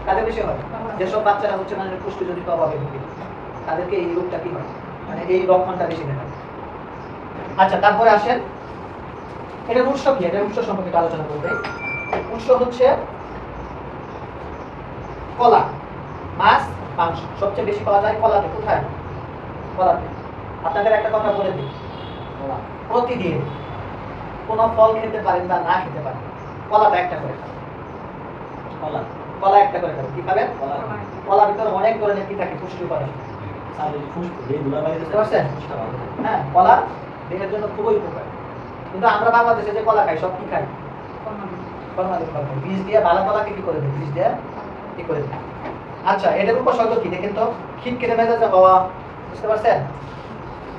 কাদের বেশি হয়? যেসব বাচ্চারা হচ্ছে মানে পুষ্টিজনিত অভাবে ভুগে, তাদেরকে এই রোগটা কি হয়? মানে এই লক্ষণটা বেশি দেখা যায়। আচ্ছা তারপরে আসেন এটার উৎস কি? এটার উৎস সম্পর্কে আলোচনা করবে। উৎস হচ্ছে কলা, মাছ, মাংস। সবচেয়ে বেশি পাওয়া যায় কলাতে। কোথায়? কলাতে। আপনাদের একটা কথা বলে দিই, প্রতিদিন কোনো ফল খেতে পারেন বা না খেতে পারেন, কলাটা একটা করে খাবেন। কলা একটা করে খাবেন। কি খাবেন? কলার ভিতরে অনেক ধরনের কি থাকে? পুষ্টি উপাদান। বুঝতে পারছেন? হ্যাঁ, কলা দেহের জন্য খুবই উপকারী। কিন্তু আমরা বাংলাদেশে যে কলা খাই, সব কি খাই? ফরমালিন কলা খাই। বীজ দিয়ে ভালো কলাকে কি করে দেয়? বীজ দিয়ে কি করে দেয়? আচ্ছা এটার উপসর্গ কি দেখেন তো? খিটখিটে মেজাজে হওয়া। বুঝতে পারছেন?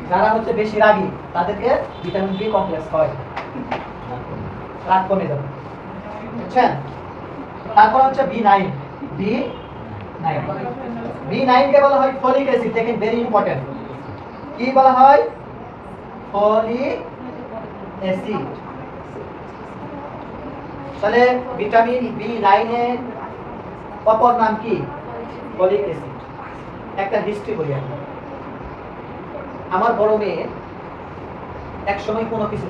যারা হচ্ছে বেশি রাগী তাদেরকে ভিটামিন B কমপ্লেক্স হয়, রাগ কমে যাবে। বুঝছেন? তারপর হচ্ছে B9। B9 কে বলা হয় ফলিক অ্যাসিড। দেখেন ভেরি ইম্পর্টেন্ট। কি বলা হয়? Folic acid. তাহলে ভিটামিন B9 এর অপর নাম কি? Folic acid. একটা হিস্ট্রি বলি আমি। আমার বড় মেয়ে এক সময় কোনো কিছু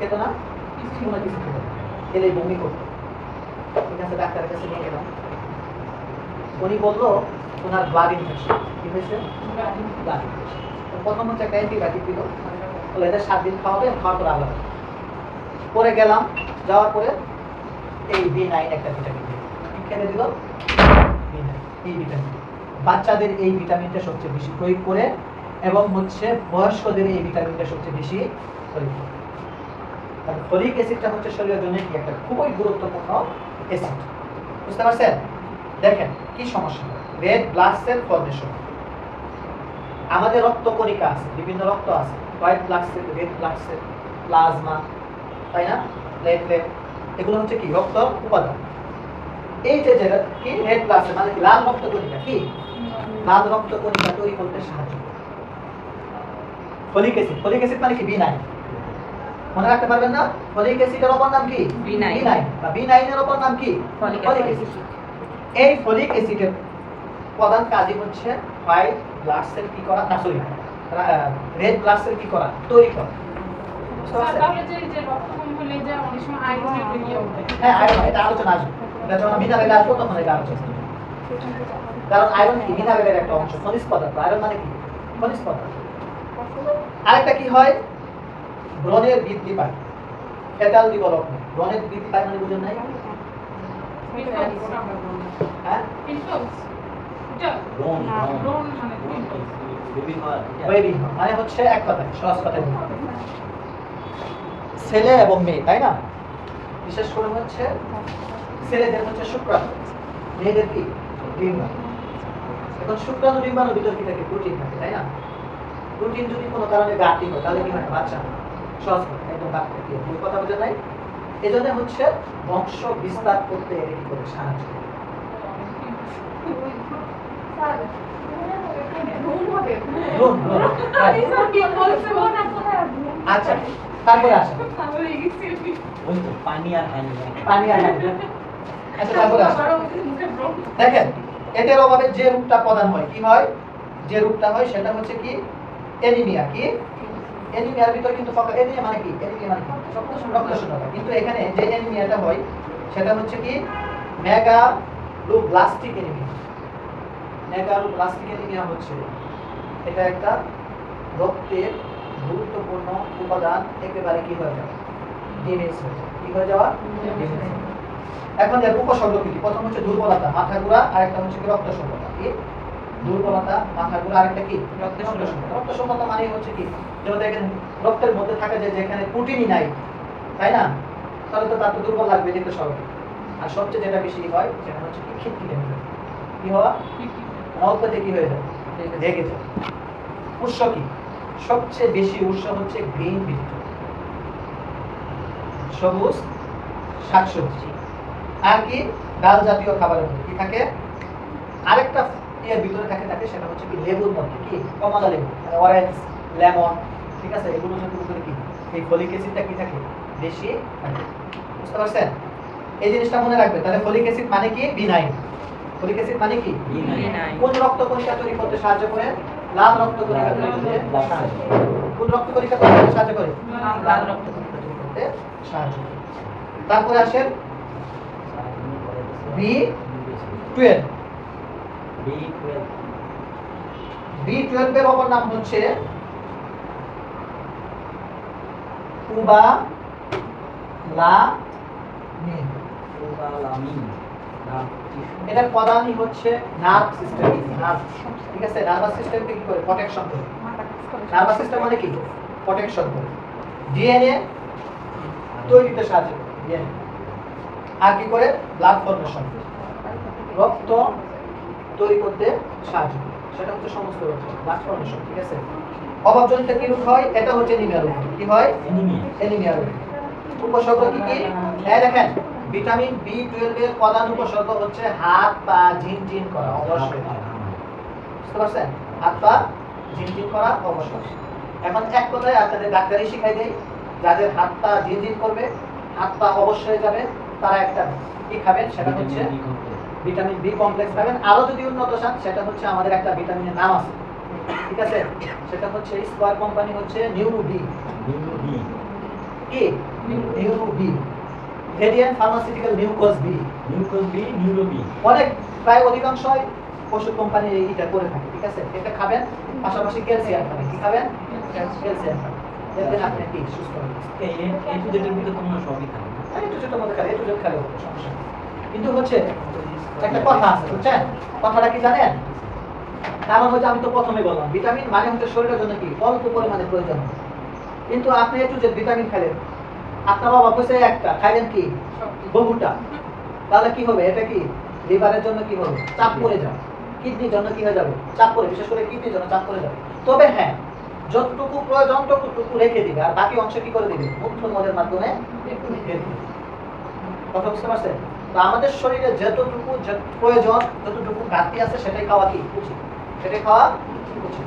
খেত না, কোনো কিছু খেত না, খেলেই বমি করতো। ঠিক আছে, ডাক্তারের কাছে নিয়ে গেলাম। উনি বললো ওনার ব্লাড ইনফেকশন। কি হয়েছে? Blood infection. প্রথম হচ্ছে একটা অ্যান্টিবায়োটিক দিল, বলে এটা 7 দিন খাওয়াবে, খাওয়ার পর আলাদা। পরে গেলাম, যাওয়ার পরে এই B9 একটা ভিটামিন খেলে দিল। B9 এই ভিটামিন, বাচ্চাদের এই ভিটামিনটা সবচেয়ে বেশি প্রয়োগ করে এবং হচ্ছে বয়স্কদের এই ভিটামিনটা সবচেয়ে বেশি প্রয়োগ করে। কারণ ফলিক অ্যাসিডটা হচ্ছে শরীরের জন্য কি একটা খুবই গুরুত্বপূর্ণ অ্যাসিড। বুঝতে পারছেন? দেখেন কি সমস্যা, রেড ব্লাড সেল ফর্মেশন। আমাদের রক্ত কণিকা আছে, বিভিন্ন রক্ত আছে, white blood cell, red blood cell, plasma, তাই না? প্লেটলেট, এগুলো হচ্ছে কি রক্ত উপাদান। এই যে কি রেড ব্লাড সেল মানে কি লাল রক্ত কণিকা, কি লাল রক্ত কণিকা তৈরি করতে সাহায্য করে ফলিক অ্যাসিড। ফলিক অ্যাসিড মানে কি? B9। মনে রাখতে পারবেন না? ফলিক অ্যাসিডের অপর নাম কি? B9 বা B9 এর অপর নাম কি? Folic acid. এই ফলিক অ্যাসিডের প্রধান কাজই হচ্ছে হোয়াইট ব্লাড সেল কি করা, না সরি, রেড ব্লাড সেল কি করা, তৈরি করা। তাহলে যে রক্ত কম হলে যে অনেক সময় আয়রনের ইয়ে হবে। হ্যাঁ, আয়রন, এটা আলোচনা আসবে, এটা যখন মিনারেলে আসবো তখন এটা আলোচনা। কারণ আয়রন কি মিনারেলের একটা অংশ, খনিজ পদার্থ। আয়রন মানে কি? খনিজ পদার্থ। আরেকটা কি হয়, ব্রণের বৃদ্ধি পায়, ফেটাল ডেভেলপমেন্ট। ব্রণের বৃদ্ধি পায় মানে বুঝেন নাই? হ্যাঁ, বেবি মানে হচ্ছে এক কথায়, সহজ কথায় ছেলে এবং মেয়ে, তাই না? বিশেষ করে হচ্ছে ছেলেদের হচ্ছে শুক্রাণু, মেয়েদের কি ডিম্বাণু। এখন শুক্রাণু ডিম্বাণুর ভিতর কি থাকে? প্রোটিন থাকে, তাই না? প্রোটিন যদি কোনো কারণে ঘাটতি হয় তাহলে কি হয়? বাচ্চা সহজ হয়, একদম বাচ্চা কি হয়, কথা বোঝা নাই? এই জন্য হচ্ছে বংশ বিস্তার করতে এর কি করে সাহায্য করে। আচ্ছা, তারপরে আসেন পানি আর হানি। আচ্ছা, তারপরে আসেন দেখেন, এটার অভাবে যে রূপটা প্রদান হয়, কি হয়? যে রূপটা হয় সেটা হচ্ছে কি? অ্যানিমিয়া। কি অ্যানিমিয়ার ভিতর কিন্তু অ্যানিমিয়া মানে কি? অ্যানিমিয়া মানে রক্তশূন্যতা। কিন্তু এখানে যে অ্যানিমিয়াটা হয় সেটা হচ্ছে কি? Megaloblastic anaemia. মেগালোব্লাস্টিক অ্যানিমিয়া হচ্ছে এটা একটা রক্তের গুরুত্বপূর্ণ উপাদান একেবারে কি হয়ে যাবে? ড্যামেজ হয়ে যাবে। কি হয়ে যাওয়া? এখন এর উপসর্গ কি? প্রথম হচ্ছে দুর্বলতা, মাথা ঘোরা, আরেকটা হচ্ছে কি? রক্তশূন্যতা। কি দুর্বলতা, মাথা ঘোরা, আরেকটা কি? রক্তশূন্যতা। রক্তশূন্যতা মানে হচ্ছে কি? যেমন দেখেন রক্তের মধ্যে থাকা যায় যেখানে প্রোটিনই নাই, তাই না? তাহলে তো তার তো দুর্বল লাগবে, যেতে স্বাভাবিক। আর সবচেয়ে যেটা বেশি হয় সেটা হচ্ছে কি? খিটখিটে হয়ে যায়। কি হওয়া? অল্পতে কি হয়ে যায়? রেগে যায়। উৎস কি? সবচেয়ে বেশি উৎস হচ্ছে গ্রিন ভেজিটেবল, সবুজ শাকসবজি, আর কি? ডাল জাতীয় খাবারের মধ্যে কি থাকে? আরেকটা এর ভিতরে থাকে সেটা হচ্ছে কি? লেবুর মধ্যে, কি? কমলা লেবু, অরেঞ্জ, লেমন, ঠিক আছে? এগুলোর মধ্যে উপরে কি? এই ফলিক অ্যাসিডটা কি থাকে? বেশি থাকে। বুঝতে পারছেন? এই জিনিসটা মনে রাখবেন। তাহলে ফলিক অ্যাসিড মানে কি? বিনাইন। ফলিক অ্যাসিড মানে কি? বিনাইন। কোন রক্ত কণিকা তৈরি করতে সাহায্য করে? লাল রক্ত কণিকা তৈরি করতে সাহায্য করে। কোন রক্ত কণিকা তৈরি করতে সাহায্য করে? লাল রক্ত কণিকা তৈরি করতে সাহায্য করে। তারপরে আসেন B12। B12 এর অপর নাম হচ্ছে কোবালামিন। এটার প্রধানই হচ্ছে নার্ভ সিস্টেম, নার্ভ, ঠিক আছে? নার্ভাস সিস্টেমকে কি করে? প্রোটেকশন করে। নার্ভাস সিস্টেম মানে কি? প্রোটেকশন করে। ডিএনএ তৈরিতে সাহায্য করে, ডিএনএ। আর কি করে? ব্লাড ফর্মেশন, রক্ত তৈরি করতে সাহায্য করে। সেটা হচ্ছে সমস্ত রক্ত ব্লাড ফর্মেশন, ঠিক আছে? অভাবজনিত কি রোগ হয়? এটা হচ্ছে অ্যানিমিয়া রোগ। কি হয়? অ্যানিমিয়া রোগ। উপসর্গ কি কি? এই দেখেন, ভিটামিন B12 এর প্রধান উপসর্গ হচ্ছে হাত পা ঝিনঝিন করা, অবশ্যই। বুঝতে পারছেন? হাত পা ঝিনঝিন করা অবশ্যই। এখন এক কথায় আপনাদের ডাক্তারি শিখাই দেই, যাদের হাত পা ঝিনঝিন করবে, হাত পা অবশ্যই যাবে, তারা একটা কি খাবেন? সেটা হচ্ছে ভিটামিন বি কমপ্লেক্স খাবেন। আরো যদি উন্নত চান সেটা হচ্ছে আমাদের একটা ভিটামিনের নাম আছে, ঠিক আছে? সেটা হচ্ছে স্কয়ার কোম্পানি হচ্ছে নিউরো বি। কি? Neuro B. রেডিয়ান ফার্মাসিউটিক্যাল নিউকোস বি। নিউরো বি অনেক, প্রায় অধিকাংশই ওষুধ কোম্পানি এটা করে থাকে, ঠিক আছে? এটা খাবেন, পাশাপাশি ক্যালসিয়াম খাবেন। কি খাবেন? ক্যালসিয়াম খাবেন, দেখবেন আপনি কি সুস্থ হবেন। এই দুটোর ভিতরে তোমরা সবই খাবে। একটু ছোট মতো খালে, একটু জল খালে সমস্যা নেই। কিন্তু হচ্ছে একটা কথা আছে, বুঝছেন? কথাটা কি জানেন? কারণ হচ্ছে আমি তো প্রথমে বললাম ভিটামিন মানে হচ্ছে শরীরের জন্য কি? অল্প পরিমাণে প্রয়োজন। কিন্তু আপনি একটু যে ভিটামিন খেলেন, আপনার অভাব হচ্ছে একটা, খাইলেন কি? বহুটা। তাহলে কি হবে? এটা কি লিভারের জন্য কি হবে? চাপ পড়ে যাবে। কিডনির জন্য কি হয়ে যাবে? চাপ পড়ে, বিশেষ করে কিডনির জন্য চাপ পড়ে যাবে। তবে হ্যাঁ, যতটুকু প্রয়োজন ততটুকু রেখে দিবে, আর বাকি অংশ কি করে দিবে? মূত্রমলের মাধ্যমে কথা বুঝতে পারছেন? তো আমাদের শরীরে যতটুকু প্রয়োজন, যতটুকু ঘাটতি আছে সেটাই খাওয়া কি উচিত, সেটাই খাওয়া উচিত।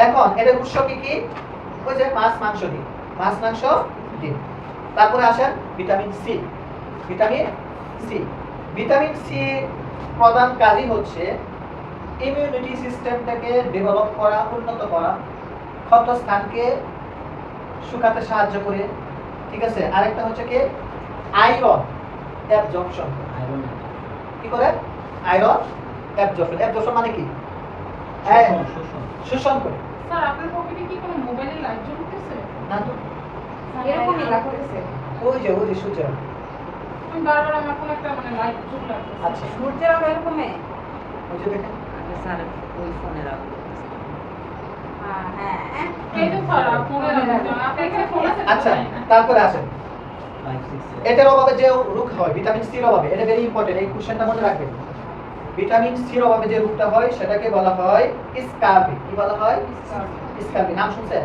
এখন এদের উৎস কি কি? ওই যে মাছ মাংস, ডিম, মাছ মাংস ডিম। তারপরে আসেন vitamin C. Vitamin C, vitamin C প্রধান কাজই হচ্ছে ইমিউনিটি সিস্টেমটাকে ডেভেলপ করা, উন্নত করা, ক্ষতস্থানকে শুকাতে সাহায্য করে, ঠিক আছে। আরেকটা হচ্ছে কি আয়রন অ্যাবজর্পশন, আয়রন কি করে আয়রন অ্যাবজর্পশন। অ্যাবজর্পশন মানে কি শোষণ শোষণ করে। স্যার আপনার পকেটে কি কোনো মোবাইলে লাইট জ্বলতেছে? না তো এরকমই লাগতেছে। ওই যে সূর্য। আমি বারবার আমার কোনো একটা মানে লাইট জ্বলে আছে। আচ্ছা সূর্যের আলো এরকমই। ওই যে দেখেন স্যার ওই ফোনের আলো হ্যাঁ এই তো স্যার ফোনে লাগাতে আপনি এখানে ফোন আছে? আচ্ছা তারপরে আসেন 5 6 এটার অভাবে যে রোগ হয় ভিটামিন সির অভাবে, এটা ভেরি ইম্পর্টেন্ট, এই কোশ্চেনটা মনে রাখবেন। ভিটামিন সির অভাবে যে রোগটা হয় সেটাকে বলা হয় স্কারবি। কি বলা হয়? স্কারবি। নাম শুনছেন?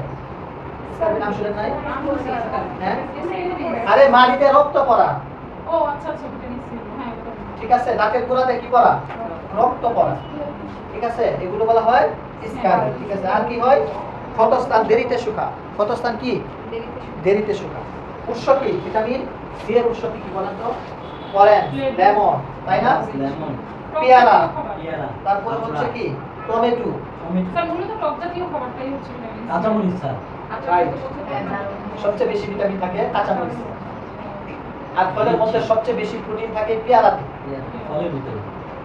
স্কারবি নাম শুনেন নাই? হ্যাঁ আরে মাড়িতে রক্ত পড়া, ও আচ্ছা আচ্ছা ভিটামিন সি, হ্যাঁ ওটা। ঠিক আছে। দাঁতের গোড়াতে কি পড়া? রক্ত পড়া, ঠিক আছে। এগুলো বলা হয় স্কারবি, ঠিক আছে। আর কি হয়? ক্ষতস্থান দেরিতে শুকা। ক্ষতস্থান কি? দেরিতে শুকা। উৎস কি? ভিটামিন সি এর উৎস কি বলেন তো? অরেঞ্জ, লেমন, তাই না? লেমন পেয়ারা, পেয়ারা তারপরে হচ্ছে কি টমেটো, টমেটো স্যার মূলত টক জাতীয় খাবারটাই হচ্ছে ভিটামিন সি। কাঁচামরিচ স্যার রাইট। সবচেয়ে বেশি ভিটামিন থাকে কাঁচামরিচ। আর ফলের মধ্যে সবচেয়ে বেশি প্রোটিন থাকে পেয়ারাতে। পেয়ারা ফলের ভিতরে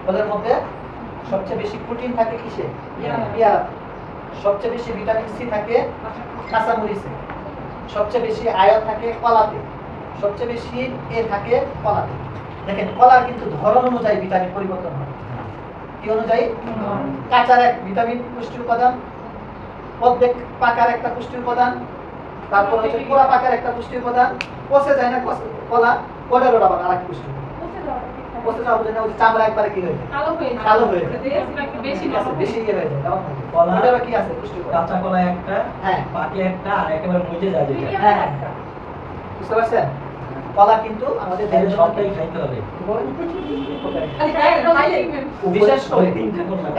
ফলের মধ্যে সবচেয়ে বেশি প্রোটিন থাকে কিসে? পেয়ারা। পেয়ারাতে। সবচেয়ে বেশি ভিটামিন সি থাকে কাঁচামরিচে। সবচেয়ে বেশি আয়রন থাকে কলাতে। সবচেয়ে বেশি এ থাকে কলাতে। দেখেন কলার কিন্তু ধরন অনুযায়ী ভিটামিন পরিবর্তন হয়। কি অনুযায়ী? কাঁচার এক ভিটামিন পুষ্টি উপাদান, অর্ধেক পাকার একটা পুষ্টি উপাদান, তারপর হচ্ছে পুরা পাকার একটা পুষ্টি উপাদান, পচে যায় না কলা, ওটার আবার আরেক পুষ্টি উপাদান। পচে যাওয়ার জন্য ওই চামড়া একবারে কি হয়ে যায়? কালো হয়ে যায়। কালো হয়ে যায়। এটা একটু বেশি ঠিক আছে, বেশি ইয়ে হয়ে যায়, কারণ থাকে। কলা- ওটারও কি আছে পুষ্টি উপাদান? কাঁচা কলা একটা হ্যাঁ পাকে একটা আর একেবারে মজে যায় যেটা হ্যাঁ বুঝতে পারছেন? কলা কিন্তু আমাদের তাহলে দেহের সবটাই জন্য খাইতে হবে বিশেষ করে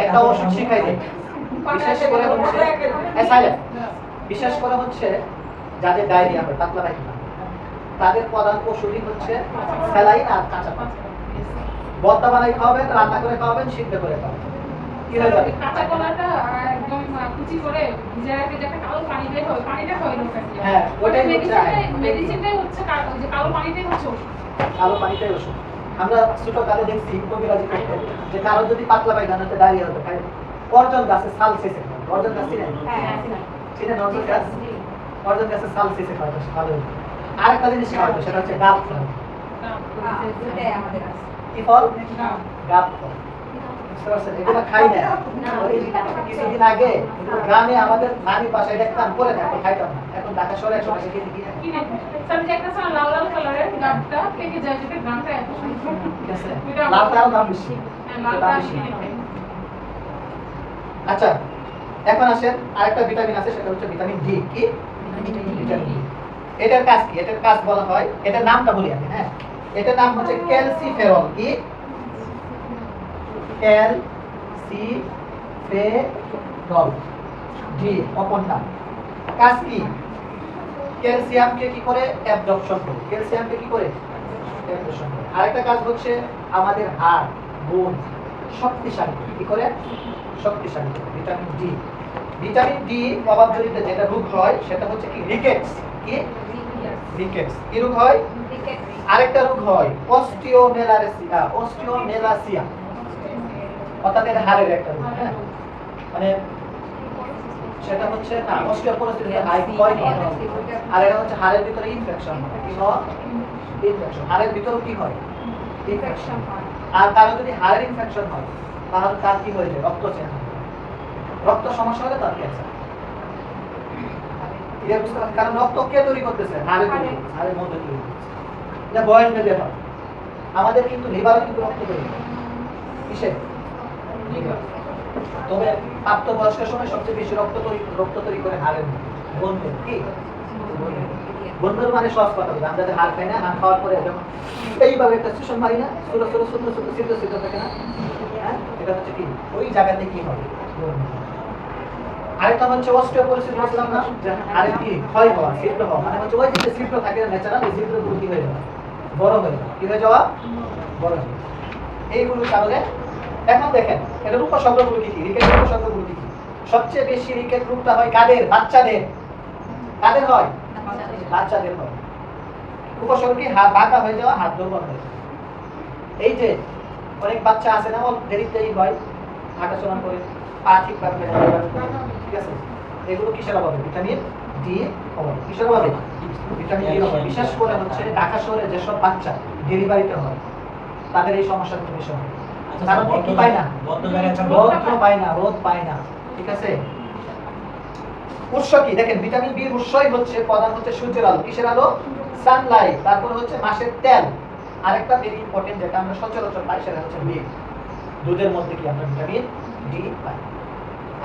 একটা ওষুধ শিখাই দেয়। বিশেষ করে হচ্ছে বিশেষ করে হচ্ছে যাদের ডায়রিয়া হয়, পাতলা পায়খানা, তাদের প্রধান ওষুধই হচ্ছে স্যালাইন আর কাঁচা পাতা। ভর্তা বানাই খাওয়াবেন, রান্না করে খাওয়াবেন, সিদ্ধ করে খাওয়াবেন, কি হয়ে যাবে? কাঁচা কলাটা একদম কুচি করে ভিজে রাখে, যে একটা কালো পানি বের হয়, পানিটা হয় না ওটা দিয়ে। হ্যাঁ, ওটাই হচ্ছে মেডিসিনটাই হচ্ছে ওই যে কালো পানিটাই হচ্ছে ওষুধ। কালো পানিটাই ওষুধ। আমরা ছোটকালে দেখছি কবিরাজি করতে যে কারো যদি পাতলা পায়খানাতে ডায়রিয়া হতে পারে, অর্জন গাছের ছাল শেষে খায়। অর্জন গাছ চিনেন? চিনেন অর্জন গাছ? অর্জন গাছের ছাল শেষে খায়, বেশ ভালো হতো। আরেকটা জিনিস খাওয়া হতো, সেটা হচ্ছে গাব ফল। কি ফল? গাব ফল। বুঝতে পারছেন? এগুলো খাই না। কিছুদিন আগে গ্রামে আমাদের নানি বাসায় দেখতাম করে থাকতো, খাইতাম না। এখন ঢাকা শহরে 100 টাকা কেজি কিনে খাই। কিনে স্যার যে একটা লাল লাল কালারের গাবটা পেকে যায়, যেটা গানটা এত সুন্দর। ঠিক আছে? লালটা আরো দাম বেশি। হ্যাঁ, দাম লালটা বেশি। কিনে খাই। আচ্ছা এখন আসেন আরেকটা ভিটামিন আছে, সেটা হচ্ছে ভিটামিন ডি। কি? Vitamin D. এটার কাজ কি? এটার কাজ বলা হয়, এটার নামটা বলি আমি। হ্যাঁ, এটার নাম হচ্ছে ক্যালসিফেরল। কি? ক্যালসিফেরল, ডি অপর নাম। কাজ কি? ক্যালসিয়ামকে কি করে? অ্যাবজর্পশন করে। ক্যালসিয়ামকে কি করে? অ্যাবজর্পশন করে। আরেকটা কাজ হচ্ছে আমাদের হাড়, বোন শক্তিশালী করে। কি করে? শক্তিশালী করে। Vitamin D. ভিটামিন ডি অভাবজনিত যেটা রোগ হয় সেটা হচ্ছে কি? রিকেটস। কি? রিকেটস। কি রোগ হয়? আরেকটা রোগ হয় অস্টিওমেলাসিয়া। অস্টিওমেলাসিয়া অর্থাৎ এটা হাড়ের একটা রোগ। হ্যাঁ, মানে সেটা হচ্ছে না অস্টিওপোরোসিস হাই ক্ষয় হয়। আর এটা হচ্ছে হাড়ের ভিতরে ইনফেকশন হয়। কি হয়? ইনফেকশন। হাড়ের ভিতরে কি হয়? ইনফেকশন। আর কারো যদি হাড়ের ইনফেকশন হয় তাহলে তার কি হয়ে যায়? রক্তচাপ। রক্ত সমস্যা হলে তার ক্যান্সার। এটা বুঝতে পারছেন? কারণ রক্ত কে তৈরি করতেছে? হাড়ের মধ্যে তৈরি করতেছে। এটা বয়স ভেদে হয়। আমাদের কিন্তু লিভারও কিন্তু রক্ত তৈরি করে। কিসে? লিভার। তবে প্রাপ্তবয়স্কের সময় সবচেয়ে বেশি রক্ত তৈরি করে হাড়ের মধ্যে। বন্ধু কি? বন্ধুর মানে সহজ কথা বলি, আমরা যে হাড় খাই না, হাড় খাওয়ার পরে যখন এইভাবে একটা সুষম মারি না, ছোট ছোট সুন্দর সুন্দর সিদ্ধ সিদ্ধ থাকে না, হ্যাঁ, এটা হচ্ছে কি? ওই জায়গাতে কি হবে? আরেকটা হচ্ছে অস্টিওপোরোসিস বলছিলাম না, যে হাড়ের কি ক্ষয় হওয়া, ছিদ্র হওয়া, মানে হচ্ছে ওই যে ছিদ্র থাকে ন্যাচারাল, এই ছিদ্রগুলো কি হয়ে যাওয়া? বড় হয়ে যাওয়া। কি হয়ে যাওয়া? বড় হয়ে যাওয়া। এইগুলোর কারণে এখন দেখেন এটার উপসর্গগুলো কি কি, রিকেটের উপসর্গগুলো কি কি? সবচেয়ে বেশি রিকেট রোগটা হয় কাদের? বাচ্চাদের। কাদের হয়? বাচ্চাদের হয়। উপসর্গ কি? হাত বাঁকা হয়ে যাওয়া, হাত দুর্বল হয়ে যাওয়া। এই যে অনেক বাচ্চা আছে না, অল্প দেরিতেই হয় হাঁটাচলা করে, পা ঠিকভাবে ঠিক আছে, এগুলো কিসের অভাবে? ভিটামিন ডি অভাবে। কিসের অভাবে? ভিটামিন ডি অভাবে। বিশেষ করে হচ্ছে ঢাকা শহরে যেসব বাচ্চা ডেলিভারিতে হয় তাদের এই সমস্যাটা বেশি হয়। কারণ কি পায় না? রোদ পায় না, রোদ পায় না, ঠিক আছে। উৎস কি? দেখেন ভিটামিন বি উৎসই হচ্ছে প্রধান হচ্ছে সূর্যের আলো। কিসের আলো? সানলাইট। তারপর হচ্ছে মাছের তেল। আরেকটা ভেরি ইম্পর্টেন্ট যেটা আমরা সচরাচর পাই সেটা হচ্ছে মিল্ক। দুধের মধ্যে কি আমরা ভিটামিন ডি পাই।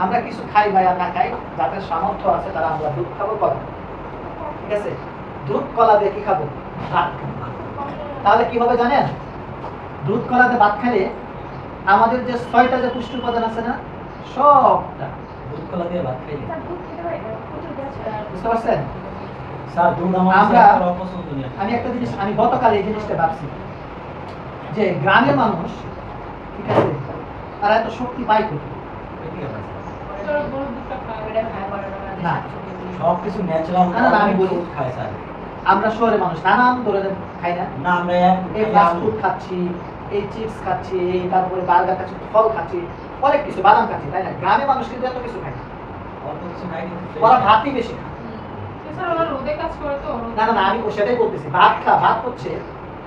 আমরা কিছু খাই বা না খাই, যাদের সামর্থ্য আছে তারা আমরা দুধ খাবো, কলা, ঠিক আছে। দুধ কলা দিয়ে কি খাবো? ভাত খাবো। তাহলে কি হবে জানেন? দুধ কলা দিয়ে ভাত খেলে আমাদের যে 6টা যে পুষ্টি উপাদান আছে না, সবটা দুধ কলা দিয়ে ভাত খাইলে বুঝতে পারছেন? স্যার দুধ আমার আমরা- একটা অপছন্দ নেই। আমি একটা জিনিস, আমি গতকাল এই জিনিসটা ভাবছি যে গ্রামের মানুষ, ঠিক আছে, তারা এত শক্তি পায় কোথায়? না, সবকিছু ন্যাচারাল না, না, আমি বলি। খাই স্যার। আমরা শহরের মানুষ নানান ধরনের খাই না, না আমরা এই ফাস্ট ফুড খাচ্ছি, এই চিপস খাচ্ছি, এই তারপরে বার্গার খাচ্ছি, ফল খাচ্ছি, অনেক কিছু, বাদাম খাচ্ছি, তাই না? গ্রামের মানুষ কিন্তু এত কিছু খায় না, অল্প কিছু খাই কিন্তু ওরা ভাতই বেশি খায়। রোদে কাজ করে তো না না না, আমি সেটাই বলতেছি, ভাত হচ্ছে,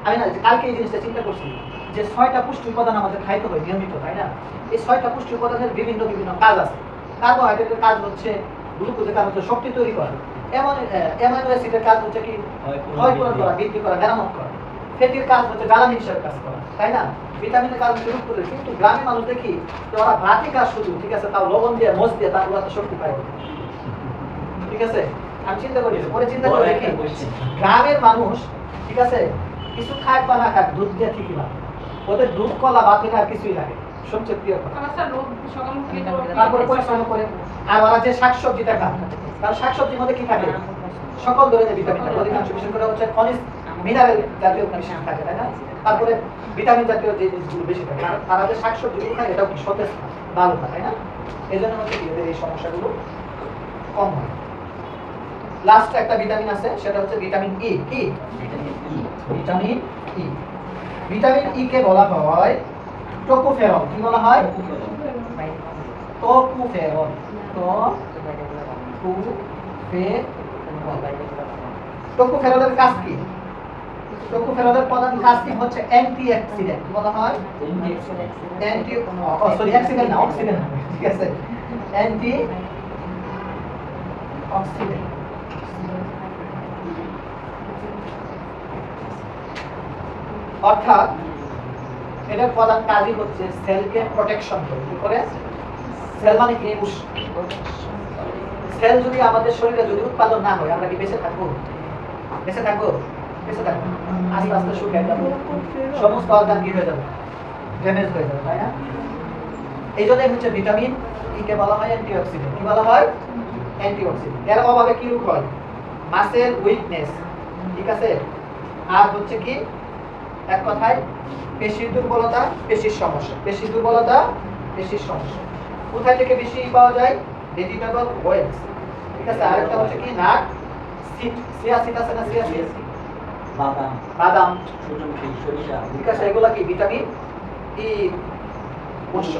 আমি না কালকে এই জিনিসটা চিন্তা করছি যে 6টা পুষ্টি উপাদান আমাদের খাইতে হয় নিয়মিত, তাই না? এই 6টা পুষ্টি উপাদানের বিভিন্ন বিভিন্ন কাজ আছে। কার্বোহাইড্রেটের কাজ হচ্ছে, গ্লুকোজের কাজ হচ্ছে শক্তি তৈরি করা, অ্যামাইনো অ্যাসিডের কাজ হচ্ছে কি? ক্ষয়পূরণ করা, বৃদ্ধি করা, মেরামত করা। ফ্যাটির কাজ হচ্ছে জ্বালানি হিসেবে কাজ করা, তাই না? ভিটামিনের কাজ হচ্ছে রূপ করে। কিন্তু গ্রামের মানুষ দেখি যে ওরা ভাতই কাজ শুধু, ঠিক আছে, তাও লবণ দিয়ে মরিচ দিয়ে তার ওরা তো শক্তি পায়, ঠিক আছে। আমি চিন্তা করি, পরে চিন্তা করে দেখি গ্রামের মানুষ, ঠিক আছে, কিছু খাক বা না খাক, দুধ দিয়ে ঠিকই ভাত। ওদের দুধ কলা ভাত হলে আর কিছুই লাগে, সবচেয়ে প্রিয় কথা। তারপরে পরিশ্রম করে, আর ওরা যে শাকসবজিটা খায়, কারণ শাকসবজির মধ্যে কি থাকে? সকল ধরনের ভিটামিন থাকে, অধিকাংশ বিশেষ করে হচ্ছে খনিজ মিনারেল জাতীয় বেশি থাকে, তাই না? তারপরে ভিটামিন জাতীয় যে জিনিসগুলো বেশি থাকে, আর তারা যে শাকসবজিগুলো খায় এটাও কি সতেজ ভালো থাকে, তাই না? এই জন্য হচ্ছে কি এদের এই সমস্যাগুলো কম হয়। লাস্ট একটা ভিটামিন আছে, সেটা হচ্ছে ভিটামিন ই। কি? Vitamin E. ভিটামিন ই কে বলা হয় টোকোফেরল। কি বলা হয়? টোকোফেরল। টোকোফেরলের কাজ কি? টোকোফেরলের প্রধান কাজ কি হচ্ছে অ্যান্টিঅক্সিডেন্ট। কি বলা হয়? অ্যাক্সিডেন্ট না, অক্সিডেন্ট, ঠিক আছে, অ্যান্টি অক্সিডেন্ট। অর্থাৎ এটার প্রধান কাজই হচ্ছে সেলকে প্রোটেকশন করে। কি করে? সেল মানে কি? সেল যদি আমাদের শরীরে যদি উৎপাদন না হয়, আমরা কি বেঁচে থাকবো? বেঁচে থাকবো? বেঁচে থাকবো, আস্তে আস্তে শুকিয়ে যাবো, সমস্ত অর্গান কি হয়ে যাবে? ড্যামেজ হয়ে যাবে, তাই না? এই জন্যই হচ্ছে ভিটামিন ই কে বলা হয় অ্যান্টিঅক্সিডেন্ট। কি বলা হয়? অ্যান্টিঅক্সিডেন্ট। এর অভাবে কি রোগ হয়? মাসেল উইকনেস, ঠিক আছে, আর হচ্ছে কি, এক কথায় পেশির দুর্বলতা, পেশির সমস্যা, পেশির দুর্বলতা, পেশির সমস্যা। কোথায় থেকে বেশি পাওয়া যায়? ভেজিটেবল অয়েলস, ঠিক আছে। আরেকটা হচ্ছে কি, নাট সিড, চিয়া সিড আছে না, চিয়া সিড, বাদাম, বাদাম, সূর্যমুখী, সরিষা, ঠিক আছে, এগুলা কি ভিটামিন ই উৎস।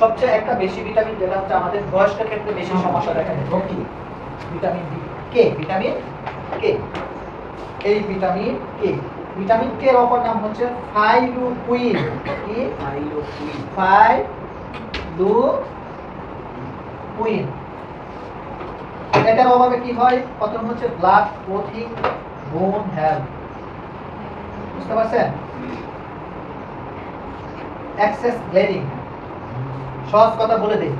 সবচেয়ে একটা বেশি ভিটামিন যেটা হচ্ছে আমাদের বয়স্কের ক্ষেত্রে বেশি সমস্যা দেখা যায়, ভিটামিন ডি। কে? Vitamin K. এই ভিটামিন কে, ভিটামিন কে এর অপর নাম হচ্ছে ফাইলুকুইন। কি? ফাইলুকুইন। এটার অভাবে কি হয়? প্রথম হচ্ছে ব্লাড ক্লটিং, বোন হেলথ, বুঝতে পারছেন? Excess bleeding. সহজ কথা বলে দিই,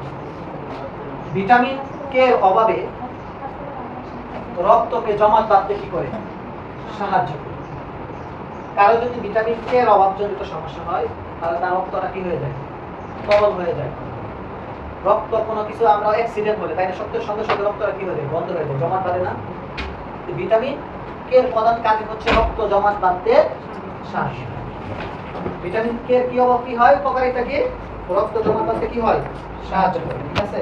ভিটামিন কে এর অভাবে রক্তকে জমাট বাঁধতে কি করে? সাহায্য করে। কারো যদি ভিটামিন কে এর অভাবজনিত সমস্যা হয়, তাহলে তার রক্তটা কি হয়ে যায়? তরল হয়ে যায়। রক্ত কোনো কিছু আমরা অ্যাক্সিডেন্ট হলে, তাই না, সত্যের সঙ্গে সঙ্গে রক্তটা কি হয়ে যায়? বন্ধ হয়ে যায়, জমাট বাঁধে না। ভিটামিন কে এর প্রধান কাজ হচ্ছে রক্ত জমাট বাঁধতে সাহায্য। ভিটামিন কে কি হয় উপকারিতা কি রক্ত জমা করতে কি হয় সাহায্য করে ঠিক আছে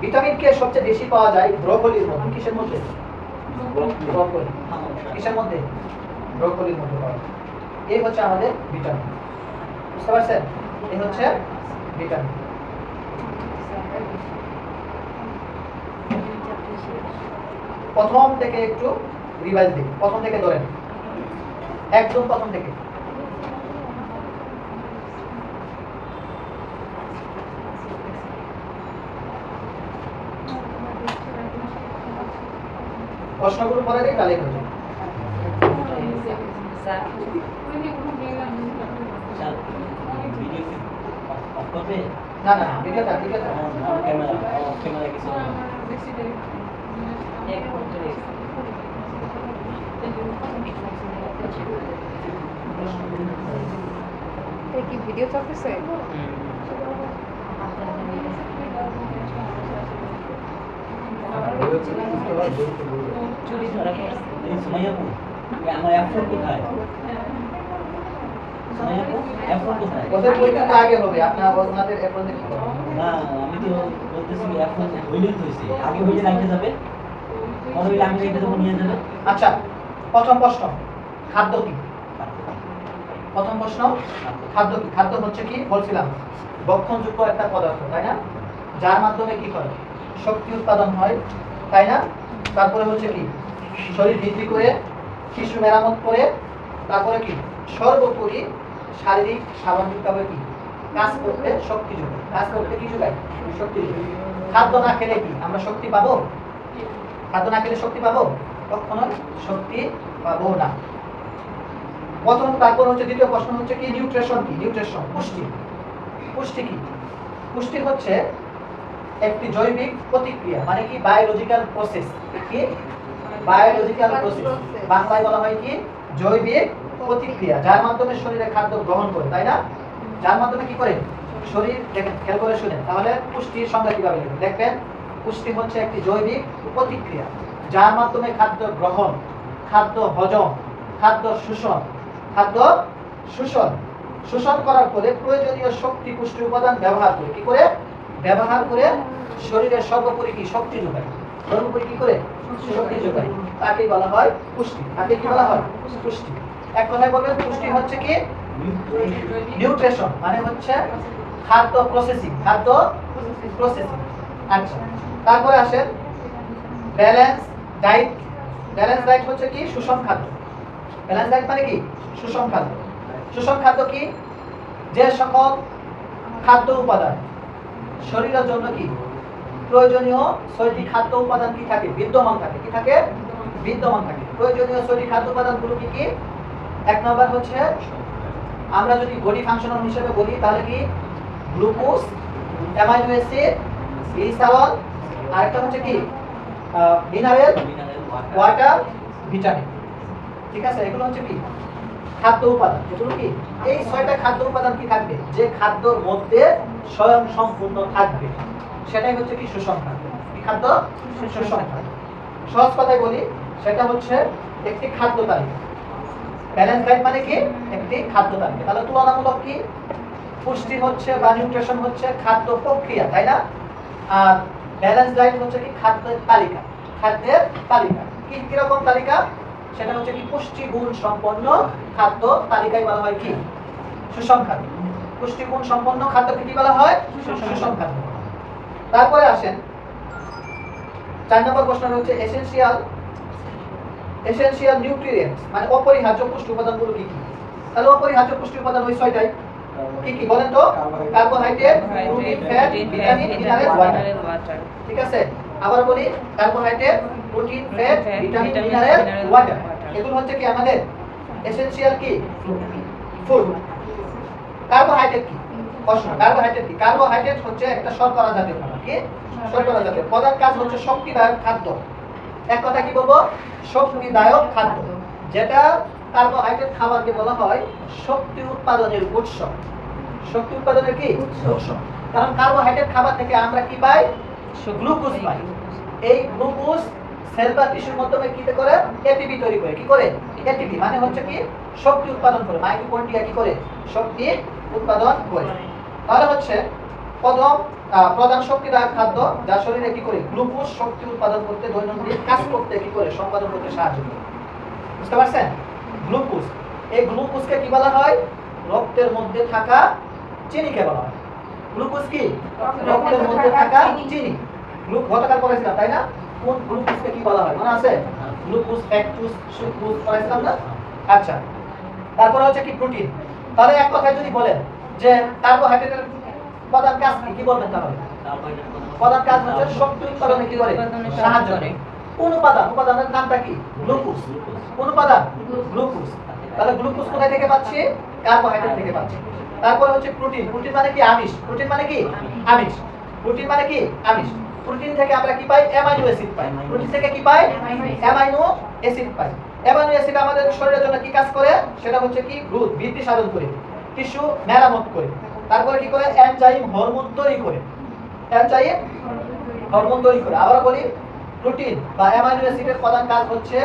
ভিটামিন কে সবচেয়ে বেশি পাওয়া যায় ব্রোকলির মধ্যে কিসের মধ্যে ব্রোকলি কিসের মধ্যে ব্রোকলির মধ্যে পাওয়া যায় এই হচ্ছে আমাদের ভিটামিন বুঝতে পারছেন এই হচ্ছে ভিটামিন প্রথম থেকে একটু রিভাইজ দিই প্রথম থেকে ধরেন একদম প্রথম থেকে প্রশ্নগুলো পরে দিই তাহলে হয়ে যাবে স্যার ভিডিও অফ করবে না না ভিডিও থাক ক্যামেরা কিছু এটা কি ভিডিও চলতেছে চুরি ধরা পড়ছে এই সুমাইয়াপু আমার অ্যাপফোন কোথায় সুমাইয়াপু অ্যাপফোন কোথায় ওদের পরীক্ষা তো আগে হবে আপনারা ওনাদের এখন দেখি না আমি তো বলতেছি অ্যাপফোন হইলেই তো হইছে আগে হইলে রাখতে যাবে পরে হইলে আমি এটা দেবো নিয়ে যাবে আচ্ছা প্রথম প্রশ্ন খাদ্য কি প্রথম প্রশ্ন খাদ্য কি খাদ্য হচ্ছে কি বলছিলাম ভক্ষণযোগ্য একটা পদার্থ তাই না যার মাধ্যমে কি করে শক্তি উৎপাদন হয় তাই না তারপরে হচ্ছে কি শরীর বৃদ্ধি করে শিশু মেরামত করে তারপরে কি সর্বোপরি শারীরিক স্বাভাবিকভাবে কি কাজ করতে শক্তি যোগায় কাজ করতে কি যোগায় শক্তি যোগায় খাদ্য না খেলে কি আমরা শক্তি পাবো খাদ্য না খেলে শক্তি পাবো কখনো শক্তি পাবো না প্রথম তারপর হচ্ছে দ্বিতীয় প্রশ্ন হচ্ছে কি নিউট্রিশন কি নিউট্রিশন পুষ্টি পুষ্টি কি পুষ্টি হচ্ছে একটি জৈবিক প্রতিক্রিয়া মানে কি বায়োলজিক্যাল প্রসেস কি বায়োলজিক্যাল প্রসেস বাংলায় বলা হয় কি জৈবিক প্রতিক্রিয়া যার মাধ্যমে শরীরে খাদ্য গ্রহণ করে তাই না যার মাধ্যমে কি করে শরীর দেখেন খেয়াল করে শুনেন তাহলে পুষ্টির সংজ্ঞা কিভাবে লিখবেন দেখবেন পুষ্টি হচ্ছে একটি জৈবিক প্রতিক্রিয়া যার মাধ্যমে খাদ্য গ্রহণ খাদ্য হজম খাদ্য শোষণ শোষণ করার পরে প্রয়োজনীয় শক্তি পুষ্টি উপাদান ব্যবহার করে কি করে ব্যবহার করে শরীরের সর্বোপরি কি শক্তি যোগায় সর্বোপরি কি করে শক্তি যোগায় তাকেই বলা হয় পুষ্টি তাকে কি বলা হয় পুষ্টি এক কথায় বলবেন পুষ্টি হচ্ছে কি নিউট্রিশন মানে হচ্ছে খাদ্য প্রসেসিং আচ্ছা তারপরে আসেন ব্যালেন্স ডায়েট হচ্ছে কি সুষম খাদ্য ব্যালেন্স ডায়েট মানে কি সুষম খাদ্য কি যে সকল খাদ্য উপাদান শরীরের জন্য কি প্রয়োজনীয় 6টি খাদ্য উপাদান কি থাকে বিদ্যমান থাকে প্রয়োজনীয় 6টি খাদ্য উপাদানগুলো কি কি এক নম্বর হচ্ছে আমরা যদি বডি ফাংশনাল হিসেবে বলি তাহলে কি গ্লুকোজ অ্যামাইনো অ্যাসিড গ্লিসারল আর একটা হচ্ছে কি মিনারেল ওয়াটার ভিটামিন ঠিক আছে এগুলো হচ্ছে কি খাদ্য উপাদান এগুলো কি এই 6টা খাদ্য উপাদান কি থাকবে যে খাদ্যর মধ্যে স্বয়ং সম্পূর্ণ থাকবে সেটাই হচ্ছে কি সুষম খাদ্য কি খাদ্য সুষম খাদ্য সহজ কথায় বলি সেটা হচ্ছে একটি খাদ্য তালিকা ব্যালেন্স ডায়েট মানে কি একটি খাদ্য তালিকা তাহলে তুলনামূলক কি পুষ্টি হচ্ছে বা নিউট্রিশন হচ্ছে খাদ্য প্রক্রিয়া তাই না আর ব্যালেন্স ডায়েট হচ্ছে কি খাদ্যের তালিকা কি কিরকম তালিকা সেটা হচ্ছে কি পুষ্টি গুণ সম্পন্ন খাদ্য তালিকায় বলা হয় কি সুষম খাদ্য পুষ্টি গুণ সম্পন্ন খাদ্যকে কি বলা হয় সুষম খাদ্য তারপরে আসেন 4 নম্বর প্রশ্ন হচ্ছে এসেনশিয়াল নিউট্রিয়েন্টস মানে অপরিহার্য পুষ্টি উপাদানগুলো কি কি তাহলে অপরিহার্য পুষ্টি উপাদান ওই 6টাই কি কি বলেন তো carbohydrate protein fat vitamin mineral water ঠিক আছে আবার বলি carbohydrate protein fat vitamin mineral water এগুলো হচ্ছে কি আমাদের এসেনশিয়াল কি ফুড কার্বোহাইড্রেট কি প্রশ্ন কার্বোহাইড্রেট হচ্ছে একটা শর্করা জাতীয় খাবার কি শর্করা জাতীয় প্রধান কাজ হচ্ছে শক্তিদায়ক খাদ্য এক কথা কি বলবো শক্তিদায়ক খাদ্য যেটা কার্বোহাইড্রেট খাবারকে বলা হয় শক্তি উৎপাদনের উৎস শক্তি উৎপাদনের কি উৎস কারণ কার্বোহাইড্রেট খাবার থেকে আমরা কি পাই গ্লুকোজ পাই এই গ্লুকোজ সেল বা টিস্যুর মাধ্যমে কি করে এটিপি তৈরি করে কি করে এটিপি মানে হচ্ছে কি শক্তি উৎপাদন করে মাইটোকন্ড্রিয়া কি করে শক্তি উৎপাদন করে তাহলে হচ্ছে প্রথম প্রধান শক্তিদায়ক খাদ্য যা শরীরে কি করে গ্লুকোজ শক্তি উৎপাদন করতে দৈনন্দিন কাজ করতে কি করে সম্পাদন করতে সাহায্য করে বুঝতে পারছেন গ্লুকোজ এই গ্লুকোজকে কি বলা হয় রক্তের মধ্যে থাকা চিনিকে বলা হয় গ্লুকোজ কি রক্তের মধ্যে থাকা চিনি গতকাল পড়েছিলাম তাই না কোন গ্লুকোজকে কি বলা হয় মনে আছে গ্লুকোজ ফ্যাক্টোজ সুক্রোজ পড়েছিলাম না আচ্ছা তারপর হচ্ছে কি প্রোটিন তাহলে এক কথায় যদি বলেন যে কার্বোহাইড্রেটের প্রধান কাজ কি বলবেন তাহলে প্রধান কাজ হচ্ছে শক্তি উৎপাদনে কি করে সাহায্য করে কোন উপাদানের নামটা কি গ্লুকোজ কোন উপাদান গ্লুকোজ তাহলে গ্লুকোজ কোথায় থেকে পাচ্ছি কার্বোহাইড্রেট থেকে পাচ্ছি তারপর হচ্ছে প্রোটিন প্রোটিন মানে কি আমিষ প্রোটিন মানে কি আমিষ প্রোটিন মানে কি আমিষ প্রোটিন থেকে আমরা কি পাই অ্যামাইনো অ্যাসিড পাই প্রোটিন থেকে কি পাই অ্যামাইনো অ্যাসিড পাই অ্যামাইনো অ্যাসিড আমাদের শরীরের জন্য কি কাজ করে সেটা হচ্ছে কি গ্রোথ বৃদ্ধি সাধন করে টিস্যু মেরামত করে তারপরে কি করে এনজাইম হরমোন তৈরি করে এনজাইম হরমোন তৈরি করে আবার বলি প্রোটিন বা অ্যামাইনো অ্যাসিডের প্রধান কাজ হচ্ছে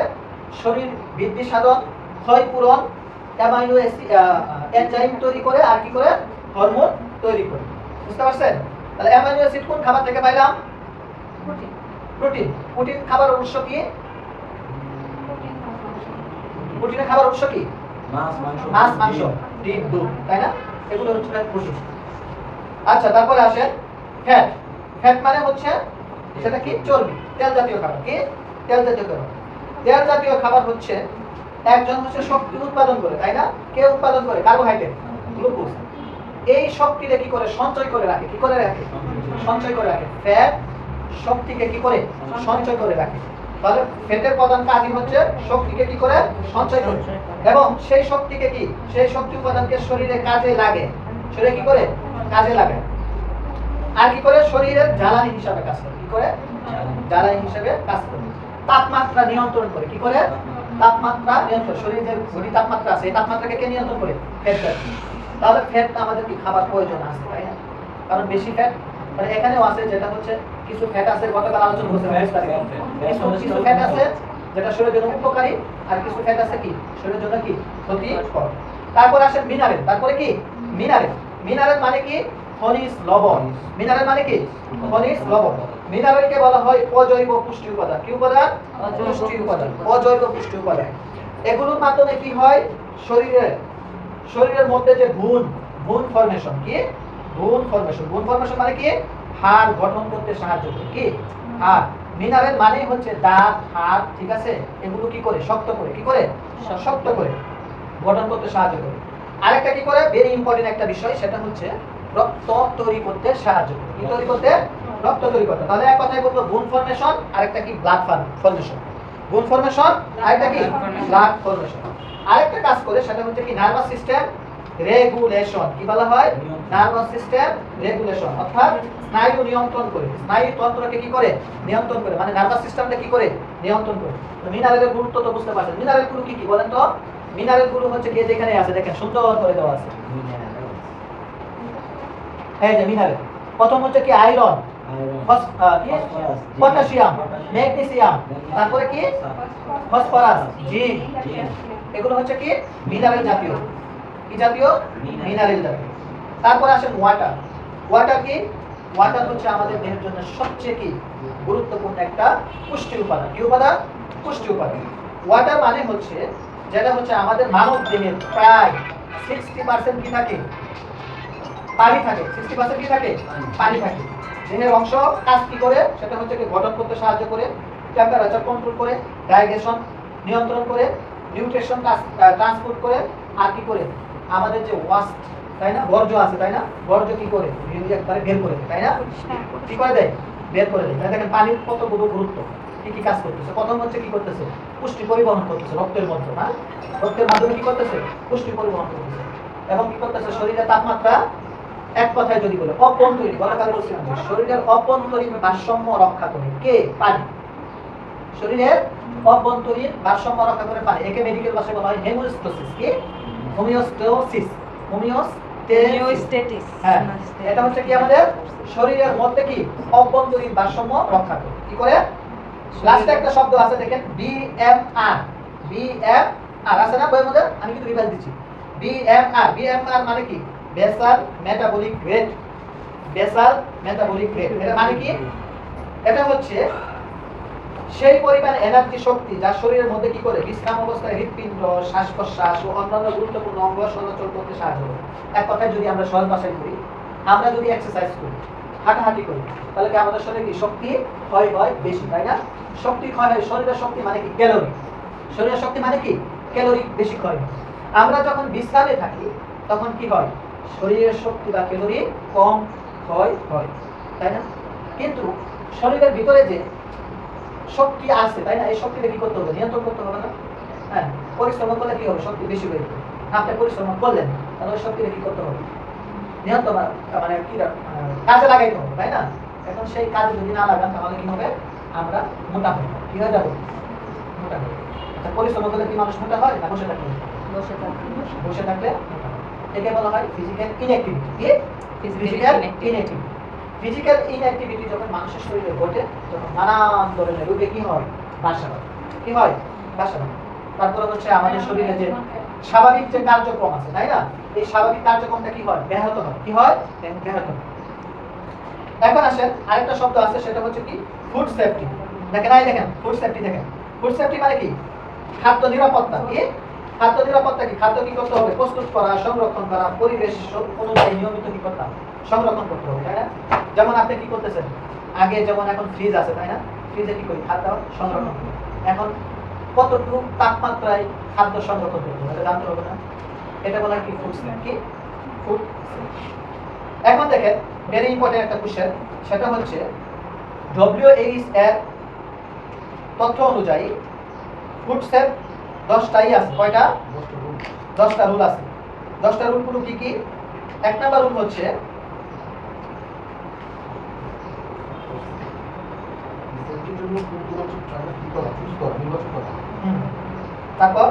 শরীর বৃদ্ধি সাধন ক্ষয় পূরণ অ্যামাইনো অ্যাসিড এনজাইম তৈরি করে আর কি করে হরমোন তৈরি করে বুঝতে পারছেন তাহলে অ্যামাইনো অ্যাসিড কোন খাবার থেকে পাইলাম প্রোটিন প্রোটিন খাবার উৎস কি প্রোটিনের খাবার উৎস কি মাছ মাংস ডিম দুধ তাই না এগুলো হচ্ছে প্রোটিন আচ্ছা তারপরে আসে ফ্যাট ফ্যাট মানে হচ্ছে সেটা কি চর্বি তেল জাতীয় খাবার কি তেল জাতীয় খাবার তেল জাতীয় খাবার হচ্ছে একজন হচ্ছে শক্তি উৎপাদন করে তাই না কে উৎপাদন করে কার্বোহাইড্রেট গ্লুকোজ এই শক্তিকে কি করে সঞ্চয় করে রাখে কি করে রাখে সঞ্চয় করে রাখে ফ্যাট শক্তিকে কি করে সঞ্চয় করে রাখে তাহলে ফ্যাটের প্রধান কাজই হচ্ছে শক্তিকে কি করে সঞ্চয় করে এবং সেই শক্তিকে কি সেই শক্তি উপাদানকে শরীরে কাজে লাগে শরীরে কি করে কাজে লাগে আর কি করে শরীরের জ্বালানি হিসাবে কাজ করে কি করে জ্বালানি হিসাবে কাজ করে তাপমাত্রা নিয়ন্ত্রণ করে কি করে তাপমাত্রা নিয়ন্ত্রণ শরীরের বডি তাপমাত্রা আছে এই তাপমাত্রাকে কে নিয়ন্ত্রণ করে ফ্যাট জাতীয় তাহলে ফ্যাটটা আমাদের কি খাবার প্রয়োজন আছে তাই না কারণ বেশি ফ্যাট মানে এখানেও আছে যেটা হচ্ছে কিছু ফ্যাট আছে গতকাল আলোচনা হয়েছে কিছু ফ্যাট আছে যেটা শরীরের জন্য উপকারী আর কিছু ফ্যাট আছে কি শরীরের জন্য কি ক্ষতিকর তারপর আসে মিনারেল তারপরে কি মিনারেল মিনারেল মানে কি খনিজ লবণ মিনারেল মানে কি খনিজ লবণ মিনারেলকে বলা হয় অজৈব পুষ্টি উপাদান কি উপাদান পুষ্টি উপাদান অজৈব পুষ্টি উপাদান এগুলোর মাধ্যমে কি হয় শরীরের মধ্যে যে বোন ফর্মেশন কি বোন ফর্মেশন মানে কি হাড় গঠন করতে সাহায্য করে কি হাড় মিনারেল মানে হচ্ছে দাঁত হাড় ঠিক আছে এগুলো কি করে শক্ত করে কি করে শক্ত করে গঠন করতে সাহায্য করে আরেকটা কি করে ভেরি ইম্পর্টেন্ট একটা বিষয় সেটা হচ্ছে রক্ত তৈরি করতে সাহায্য করে কি তৈরি করতে রক্ত তৈরি করতে তাহলে এক কথায় বলবো বোন ফর্মেশন আরেকটা কি ব্লাড ফর্মেশন বোন ফর্মেশন আরেকটা কি ব্লাড ফর্মেশন আরেকটা কাজ করে সেটা হচ্ছে কি নার্ভাস সিস্টেম রেগুলেশন কি বলা হয় নার্ভাস সিস্টেম রেগুলেশন অর্থাৎ স্নায়ু নিয়ন্ত্রণ করে স্নায়ু তন্ত্রকে কি করে নিয়ন্ত্রণ করে মানে নার্ভাস সিস্টেমটা কি করে নিয়ন্ত্রণ করে তো মিনারেলের গুরুত্ব তো বুঝতে পারছেন মিনারেলগুলো কি কি বলেন তো মিনারেলগুলো হচ্ছে কি যেখানে আছে দেখেন সুন্দর করে দেওয়া আছে এই যে মিনারেল প্রথম হচ্ছে কি আয়রন পটাশিয়াম ম্যাগনেসিয়াম তারপরে কি ফসফরাস জিঙ্ক এগুলো হচ্ছে কি মিনারেল জাতীয় কি জাতীয় মিনারেল জাতীয় তারপরে আসেন ওয়াটার কি ওয়াটার হচ্ছে আমাদের দেহের জন্য সবচেয়ে কি গুরুত্বপূর্ণ একটা পুষ্টি উপাদান কি উপাদান পুষ্টি উপাদান ওয়াটার মানে হচ্ছে যেটা হচ্ছে আমাদের মানব দেহের প্রায় 60% কি থাকে পানি থাকে 60% কি থাকে পানি থাকে দেহের অংশ কাজ কি করে সেটা হচ্ছে কি গঠন করতে সাহায্য করে টেম্পারেচার কন্ট্রোল করে ডাইজেশন নিয়ন্ত্রণ করে নিউট্রিশন ট্রান্সপোর্ট করে আর কি করে আমাদের যে ওয়াস্ট তাই না বর্জ্য আছে তাই না বর্জ্য কি করে একবারে বের করে দেয় তাই না কি করে দেয় বের করে দেয় দেখেন পানির কত গুরুত্ব কি কি কাজ করতেছে প্রথম হচ্ছে কি করতেছে পুষ্টি পরিবহন করতেছে রক্তের মধ্যে না রক্তের মাধ্যমে কি করতেছে পুষ্টি পরিবহন করতেছে এবং কি করতেছে শরীরের তাপমাত্রা এক কথায় যদি বলে অভ্যন্তরীণ গতকাল বলছিলাম শরীরের অভ্যন্তরীণ ভারসাম্য রক্ষা করে কে পানি শরীরের অভ্যন্তরীণ ভারসাম্য রক্ষা করে পানি একে মেডিকেল ভাষায় বলা হয় হেমোস্টেসিস কি হোমিওস্টেসিস হ্যাঁ এটা হচ্ছে কি আমাদের শরীরের মধ্যে কি অভ্যন্তরীণ ভারসাম্য রক্ষা করে কি করে লাস্টে একটা শব্দ আছে দেখেন বিএমআর। বিএমআর আছে না বইয়ের মধ্যে? আমি কিন্তু রিভাইজ দিচ্ছি। বিএমআর। বিএমআর মানে কি? Basal metabolic rate. Basal metabolic rate এটা মানে কি? এটা হচ্ছে সেই পরিমাণ এনার্জি শক্তি যা শরীরের মধ্যে কি করে বিশ্রাম অবস্থায় হৃৎপিণ্ড, শ্বাস প্রশ্বাস ও অন্যান্য গুরুত্বপূর্ণ অঙ্গ চলাচল করতে সাহায্য করে। এক কথায় যদি আমরা সহজ ভাষায় করি, আমরা যদি এক্সারসাইজ করি, হাঁটাহাঁটি করি, তাহলে কি আমাদের শরীরে কি শক্তি ক্ষয় হয় বেশি, তাই না? শক্তি ক্ষয় হয়, শরীরের শক্তি মানে কি? ক্যালোরি। শরীরের শক্তি মানে কি? ক্যালোরি বেশি ক্ষয় হয়। আমরা যখন বিশ্রামে থাকি তখন কি হয়? শরীরের শক্তি বা ক্যালোরি কম ক্ষয় হয়, তাই না? কিন্তু শরীরের ভিতরে যে শক্তি আছে, তাই না? এই শক্তিকে কি করতে হবে? নিয়ন্ত্রণ করতে হবে না? হ্যাঁ, পরিশ্রম করলে কি হবে? শক্তি বেশি হয়ে যাবে। আপনি পরিশ্রম করলেন, তাহলে ওই শক্তিকে কি করতে হবে? নিয়ন্ত্রণ মানে কি কাজে লাগাইতে হবে, তাই না? এখন সেই কাজে যদি না লাগান তাহলে কি হবে? আমরা মোটা হয়ে যাবো। কি হয়ে যাবো? মোটা হয়ে যাবো। আচ্ছা, পরিশ্রম করলে কি মানুষ মোটা হয় না বসে থাকলে? বসে থাকবে। বসে থাকলে মোটা হয়। একে বলা হয় ফিজিক্যাল ইনঅ্যাক্টিভিটি। কি? Physical inactivity. ফিজিক্যাল ইনঅ্যাক্টিভিটি যখন মানুষের শরীরে ঘটে তখন নানান ধরনের রোগে কি হয়? বাসা বাঁধে। কি হয়? বাসা বাঁধে। তারপরে হচ্ছে আমাদের শরীরে যে স্বাভাবিক যে কার্যক্রম আছে, তাই না? এই স্বাভাবিক কার্যক্রমটা কি হয়? ব্যাহত হয়। কি হয়? ব্যাহত হয়। এখন আসেন আরেকটা শব্দ আছে, সেটা হচ্ছে কি? Food safety. দেখেন এই দেখেন ফুড সেফটি দেখেন। ফুড সেফটি মানে কি? খাদ্য নিরাপত্তা। কি? খাদ্য নিরাপত্তা কি? খাদ্য কি করতে হবে? প্রস্তুত করা, সংরক্ষণ করা, পরিবেশ অনুযায়ী নিয়মিত কি করতে হবে? সংরক্ষণ করতে হবে, তাই না? যেমন আপনি কি করতেছেন? আগে যেমন এখন ফ্রিজ আছে, তাই না? ফ্রিজে কি করি? খাদ্য সংরক্ষণ করি। এখন কতটুকু তাপমাত্রায় খাদ্য সংরক্ষণ করতে হবে এটা জানতে হবে না? এটা বলা হয় কি? Food safety. কি? Food safety. এখন দেখেন ভেরি ইম্পর্টেন্ট একটা কোশ্চেন, সেটা হচ্ছে WHO এর তথ্য অনুযায়ী ফুড সেফ 10টাই আছে। কয়টা? 10টা রুল আছে। 10টা রুলগুলো কি কি? এক নাম্বার রুল হচ্ছে তারপর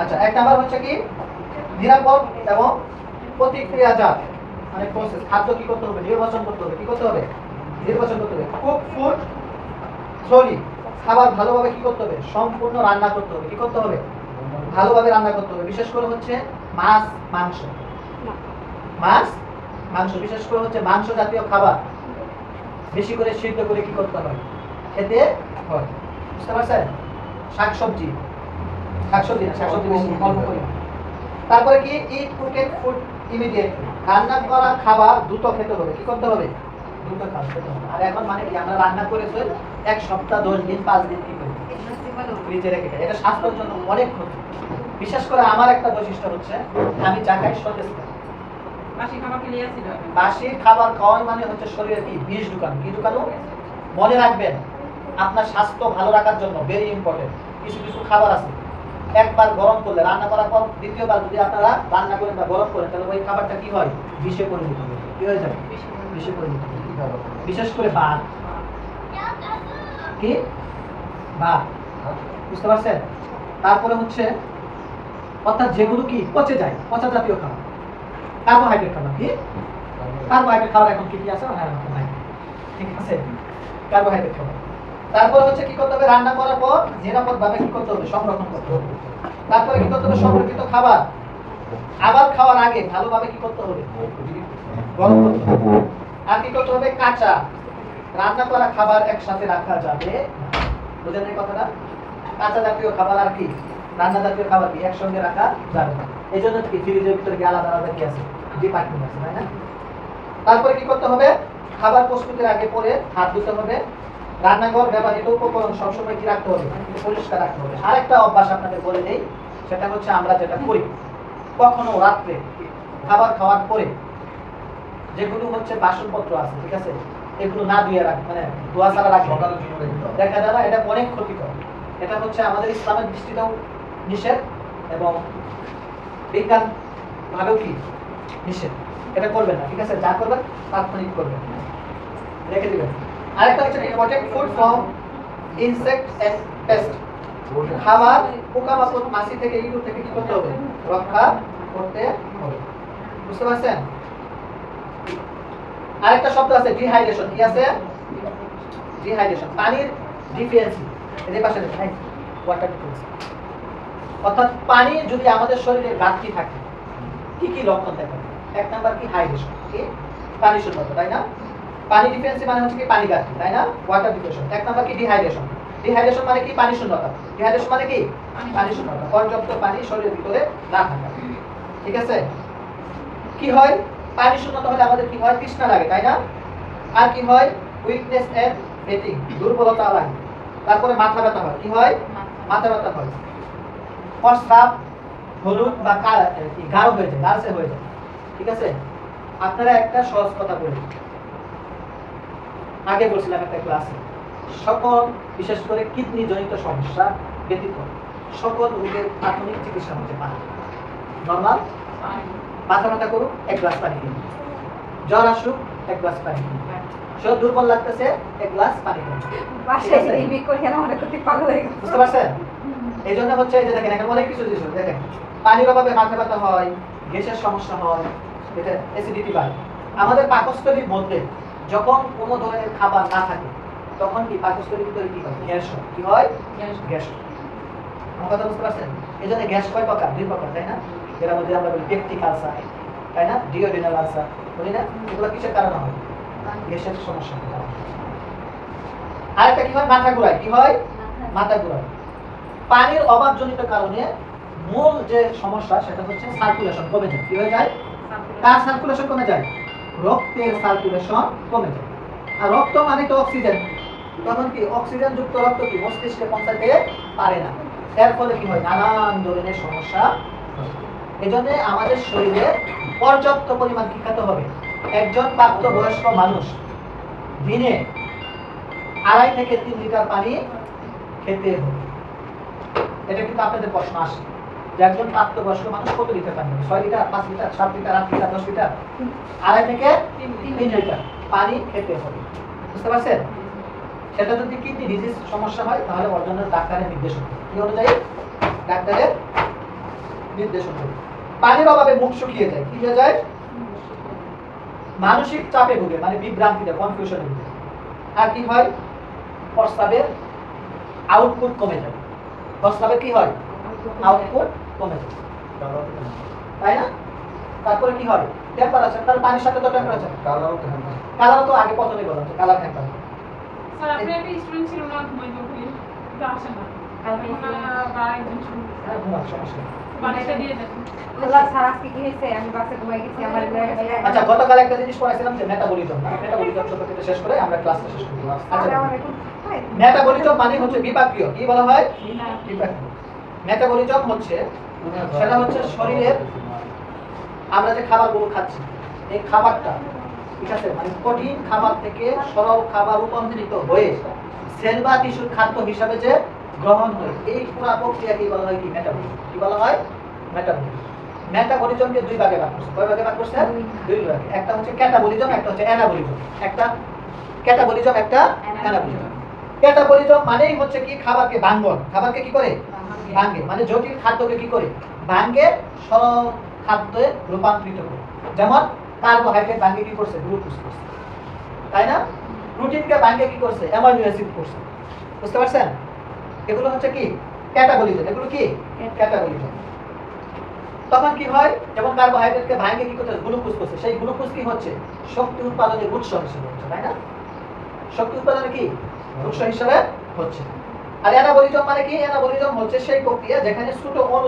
আচ্ছা, এক নাম্বার হচ্ছে কি? নিরাপদ এবং প্রতিক্রিয়াজাত মানে প্রসেস। খাদ্য কি করতে হবে? নির্বাচন করতে হবে। কি করতে হবে? নির্বাচন করতে হবে। Cook food thoroughly. খাবার ভালোভাবে কি করতে হবে? সম্পূর্ণ রান্না করতে হবে। কি করতে হবে? ভালোভাবে রান্না করতে হবে। বিশেষ করে হচ্ছে মাছ, মাংস। মাছ, মাংস, বিশেষ করে হচ্ছে মাংস জাতীয় খাবার বেশি করে সিদ্ধ করে কি করতে হয়? খেতে হয়। বুঝতে পারছেন? শাকসবজি, শাকসবজি না, শাকসবজি বেশি অল্প পরিমাণ। তারপরে কি? ইট কুকেড ফুড ইমিডিয়েট। রান্না করা খাবার দ্রুত খেতে হবে। কি করতে হবে? দ্রুত খেতে হবে। আর এখন মানে কি? আমরা রান্না করেছি 1 সপ্তাহ, 10 দিন, 5 দিন কি করি? ফ্রিজে রেখে দেয়। এটা স্বাস্থ্যের জন্য অনেক ক্ষতি। বিশেষ করে আমার একটা বৈশিষ্ট্য হচ্ছে আমি যা খাই সতেজ খাই। বাসি খাবার খেলে আসছিল। বাসি খাবার খাওয়াই মানে হচ্ছে শরীরে কি? বিষ ঢুকানো। কি ঢুকানো? মনে রাখবেন, আপনার স্বাস্থ্য ভালো রাখার জন্য ভেরি ইম্পর্টেন্ট কিছু কিছু খাবার আছে একবার গরম করলে, রান্না করার পর দ্বিতীয়বার যদি আপনারা রান্না করেন বা গরম করেন, তাহলে ওই খাবারটা কি হয়? বিষে পরিণত হবে। কি হয়ে যাবে? বিষে পরিণত হবে। বিশেষ করে ভাত। কি? ভাত। বুঝতে পারছেন? তারপরে হচ্ছে অর্থাৎ যেগুলো কি পচে যায়, পচা জাতীয় খাবার, কার্বোহাইড্রেট খাবার। কি? কার্বোহাইড্রেট খাবার এখন কি কি আছে? হ্যাঁ, নাই। ঠিক আছে, কার্বোহাইড্রেট খাবার। তারপরে হচ্ছে কি করতে হবে? রান্না করার পর নিরাপদভাবে কি করতে হবে? সংরক্ষণ করতে হবে। তারপরে কি করতে হবে? সংরক্ষিত খাবার আবার খাওয়ার আগে ভালোভাবে কি করতে হবে? গরম করতে হবে। আর কি করতে হবে? কাঁচা রান্না করা খাবার একসাথে রাখা যাবে না। বুঝলেন এই কথাটা? কাঁচা জাতীয় খাবার আর কি রান্না জাতীয় খাবার কি একসঙ্গে রাখা যাবে না। এই জন্য কি ফ্রিজের ভিতরে কি আলাদা আলাদা কি আছে? ডিপার্টমেন্ট আছে, তাই না? তারপরে কি করতে হবে? খাবার প্রস্তুতির আগে পরে হাত ধুতে হবে। রান্নাঘর ব্যবহৃত উপকরণ সবসময় কি রাখতে হবে? পরিষ্কার রাখতে হবে। আরেকটা অভ্যাস আপনাদের বলে দেই, সেটা হচ্ছে আমরা যেটা করি কখনো রাত্রে খাবার খাওয়ার পরে যেগুলো হচ্ছে বাসনপত্র আছে, ঠিক আছে, এগুলো না ধুয়ে রাখ, মানে ধোয়া ছাড়া রাখবে। দেখা যাবে এটা অনেক ক্ষতিকর। এটা হচ্ছে আমাদের ইসলামের দৃষ্টিতেও নিষেধ এবং বিজ্ঞান ভাবেও কি নিষেধ। এটা করবেন না, ঠিক আছে? যা করবেন তাৎক্ষণিক করবেন, রেখে দিবেন। আরেকটা হচ্ছে protect food from insect and pest, খাবার পোকামাকড় মাছি থেকে ইঁদুর থেকে কি করতে হবে, রক্ষা করতে হবে। বুঝতে পারছেন? আরেকটা শব্দ আছে ডিহাইড্রেশন, কি আছে? ডিহাইড্রেশন, পানির ডিফিসিয়েন্সি। এর পাশে দেখেন ওয়াটার ডিফিসিয়েন্সি, অর্থাৎ পানি যদি আমাদের শরীরে ঘাটতি থাকে কি কি লক্ষণ দেখা যায়? এক নাম্বার কি হাইড্রেশন, কি পানি শূন্যতা, তাই না? পানি ডিফিসিয়েন্সি মানে হচ্ছে কি পানি ঘাটতি, তাই না? Water deficiency. এক নাম্বার কি ডিহাইড্রেশন, ডিহাইড্রেশন মানে কি পানি শূন্যতা, ডিহাইড্রেশন মানে কি পানি শূন্যতা, পর্যাপ্ত পানি শরীরের ভিতরে না থাকা। ঠিক আছে? কি হয় পানি শূন্যতা হলে আমাদের কি হয়, তৃষ্ণা লাগে, তাই না? আর কি হয়, উইকনেস এন্ড ফেটিং, দুর্বলতা লাগে। তারপরে মাথা ব্যথা হয়, কি হয়, মাথা ব্যথা হয়। প্রস্রাব হলুদ বা গাঢ় হয়ে যায়, গাঢ় হয়ে যায়। ঠিক আছে? আপনারা একটা সহজ কথা বলি, আগে বলছিলাম একটা ক্লাসে, সকল বিশেষ করে কিডনি জনিত সমস্যা ব্যতীত সকল রোগের প্রাথমিক চিকিৎসা হচ্ছে পানি। নরমাল মাথা ব্যথা করুক, এক গ্লাস পানি দিন। জ্বর আসুক, এক গ্লাস পানি দিন। শরীর দুর্বল লাগতেছে, এক গ্লাস পানি দিন। বাসায় এই বিকল কেন মনে করতে পাগল হয়ে গেছে। বুঝতে পারছেন? এই জন্য হচ্ছে এই যে দেখেন এখানে অনেক কিছু জিনিস দেখেন, পানির অভাবে মাথা ব্যথা হয়, গ্যাসের সমস্যা হয়, এটা অ্যাসিডিটি বাড়ে। আমাদের পাকস্থলীর মধ্যে যখন কোনো ধরনের খাবার না থাকে তখন কি পাকস্থলীর ভিতরে কি হয়, গ্যাস হয়। কি হয়, গ্যাস হয়। আমার কথা বুঝতে পারছেন? এই জন্য গ্যাস কয় প্রকার, দুই প্রকার, তাই না? যেটা মধ্যে আমরা বলি পেপটিক আলসার, তাই না, ডিওডিনাল আলসার, বলি না? এগুলো কিসের কারণে হয়, গ্যাসের সমস্যা। আরেকটা কি হয়, মাথা ঘোরায়, কি হয়, মাথা ঘোরায়। পানির অভাবজনিত কারণে মূল যে সমস্যা সেটা হচ্ছে সার্কুলেশন কমে যায়। কি হয়ে যায়, কার সার্কুলেশন কমে যায়, রক্তের সার্কুলেশন কমে যায়। আর রক্ত মানে তো অক্সিজেন, তখন কি অক্সিজেন যুক্ত রক্ত কি মস্তিষ্কে পৌঁছাতে পারে না, এর ফলে কি হয়, নানান ধরনের সমস্যা হয়। এজন্য আমাদের শরীরে পর্যাপ্ত পরিমাণ কি খেতে হবে, একজন প্রাপ্তবয়স্ক মানুষ দিনে 2.5 থেকে 3 লিটার পানি খেতে হবে। এটা কিন্তু আপনাদের প্রশ্ন আসে যে একজন প্রাপ্তবয়স্ক মানুষ কত লিটার পানি খাবে, 6 litre, 5 litre, 7 litre, 8 litre, 10 litre, 2.5 থেকে 3 লিটার পানি খেতে হবে। বুঝতে পারছেন? সেটা যদি কিডনি ডিজিজ সমস্যা হয় তাহলে ওর জন্য ডাক্তারের নির্দেশন, কি অনুযায়ী, ডাক্তারের নির্দেশন। পানির অভাবে মুখ শুকিয়ে যায়, কি হয়ে যায়, মানসিক চাপে ভুগে, মানে বিভ্রান্তিতে, কনফিউশনে ভুগে। আর কি হয়, প্রস্রাবের আউটপুট কমে যায়। প্রস্রাবের কি হয়, আউটপুট কমে যায়, তাই না? তারপরে কি হয়, টেম্পারেচার, তাহলে পানির সাথে তো টেম্পারেচার, কালার তো আগে প্রথমে বলা হচ্ছে, কালার টেম্পারেচার। স্যার আপনি একটা স্টুডেন্ট ছিল না, ঘুমাই যখন তো আসে না, বা একজন শুরু হ্যাঁ, ঘুমার সমস্যা নেই। বাড়িতে দিয়ে দেন। আল্লাহ স্যার আজকে কি হয়েছে, আমি বাসে ঘুমাই গেছি, আমার আচ্ছা, গতকাল একটা জিনিস পড়াইছিলাম যে মেটাবলিজম, মেটাবলিজম সম্পর্কে শেষ করে আমরা ক্লাসটা শেষ করব। আচ্ছা, আমার এখন মেটাবলিজম মানে হচ্ছে বিপাকীয়, কি বলা হয়, বিপাকীয়। মেটাবলিজম হচ্ছে সেটা হচ্ছে শরীরের আমরা যে খাবারগুলো খাচ্ছি, এই খাবারটা ঠিক আছে, মানে কঠিন খাবার থেকে সরল খাবার রূপান্তরিত হয়ে সেল বা টিস্যুর খাদ্য হিসাবে যে গ্রহণ হয়, এই পুরো প্রক্রিয়াকে বলা হয় কি, মেটাবলিজম। কি বলা হয়, মেটাবলিজম। মেটাবলিজমকে দুই ভাগে ভাগ করছে, কয় ভাগে ভাগ করছে, দুই ভাগে। একটা হচ্ছে ক্যাটাবলিজম, একটা হচ্ছে অ্যানাবলিজম। একটা ক্যাটাবলিজম, একটা অ্যানাবলিজম। ক্যাটাবলিজম মানেই হচ্ছে কি, খাবারকে ভাঙ্গন, খাবারকে কি করে, ভাঙ্গে, মানে জটিল খাদ্যকে কি করে, ভাঙ্গে সরল খাদ্যে রূপান্তরিত করে। যেমন কার্বোহাইড্রেট ভাঙ্গে কি করছে, গ্লুকোজ করছে, তাই না? প্রোটিনকে ভাঙ্গে কি করছে, অ্যামাইনো অ্যাসিড করছে। বুঝতে পারছেন? এগুলো হচ্ছে কি, ক্যাটাবলিজম। এগুলো কি, ক্যাটাবলিজম। তখন কি হয়, যেমন কার্বোহাইড্রেটকে ভাঙ্গে কি করছে, গ্লুকোজ করছে, সেই গ্লুকোজ কি হচ্ছে, শক্তি উৎপাদনের উৎস হিসেবে হচ্ছে, তাই না? শক্তি উৎপাদনের কি উৎস হিসেবে হচ্ছে। আর অ্যানাবলিজম মানে কি, অ্যানাবলিজম হচ্ছে সেই প্রক্রিয়া যেখানে ছোট অণু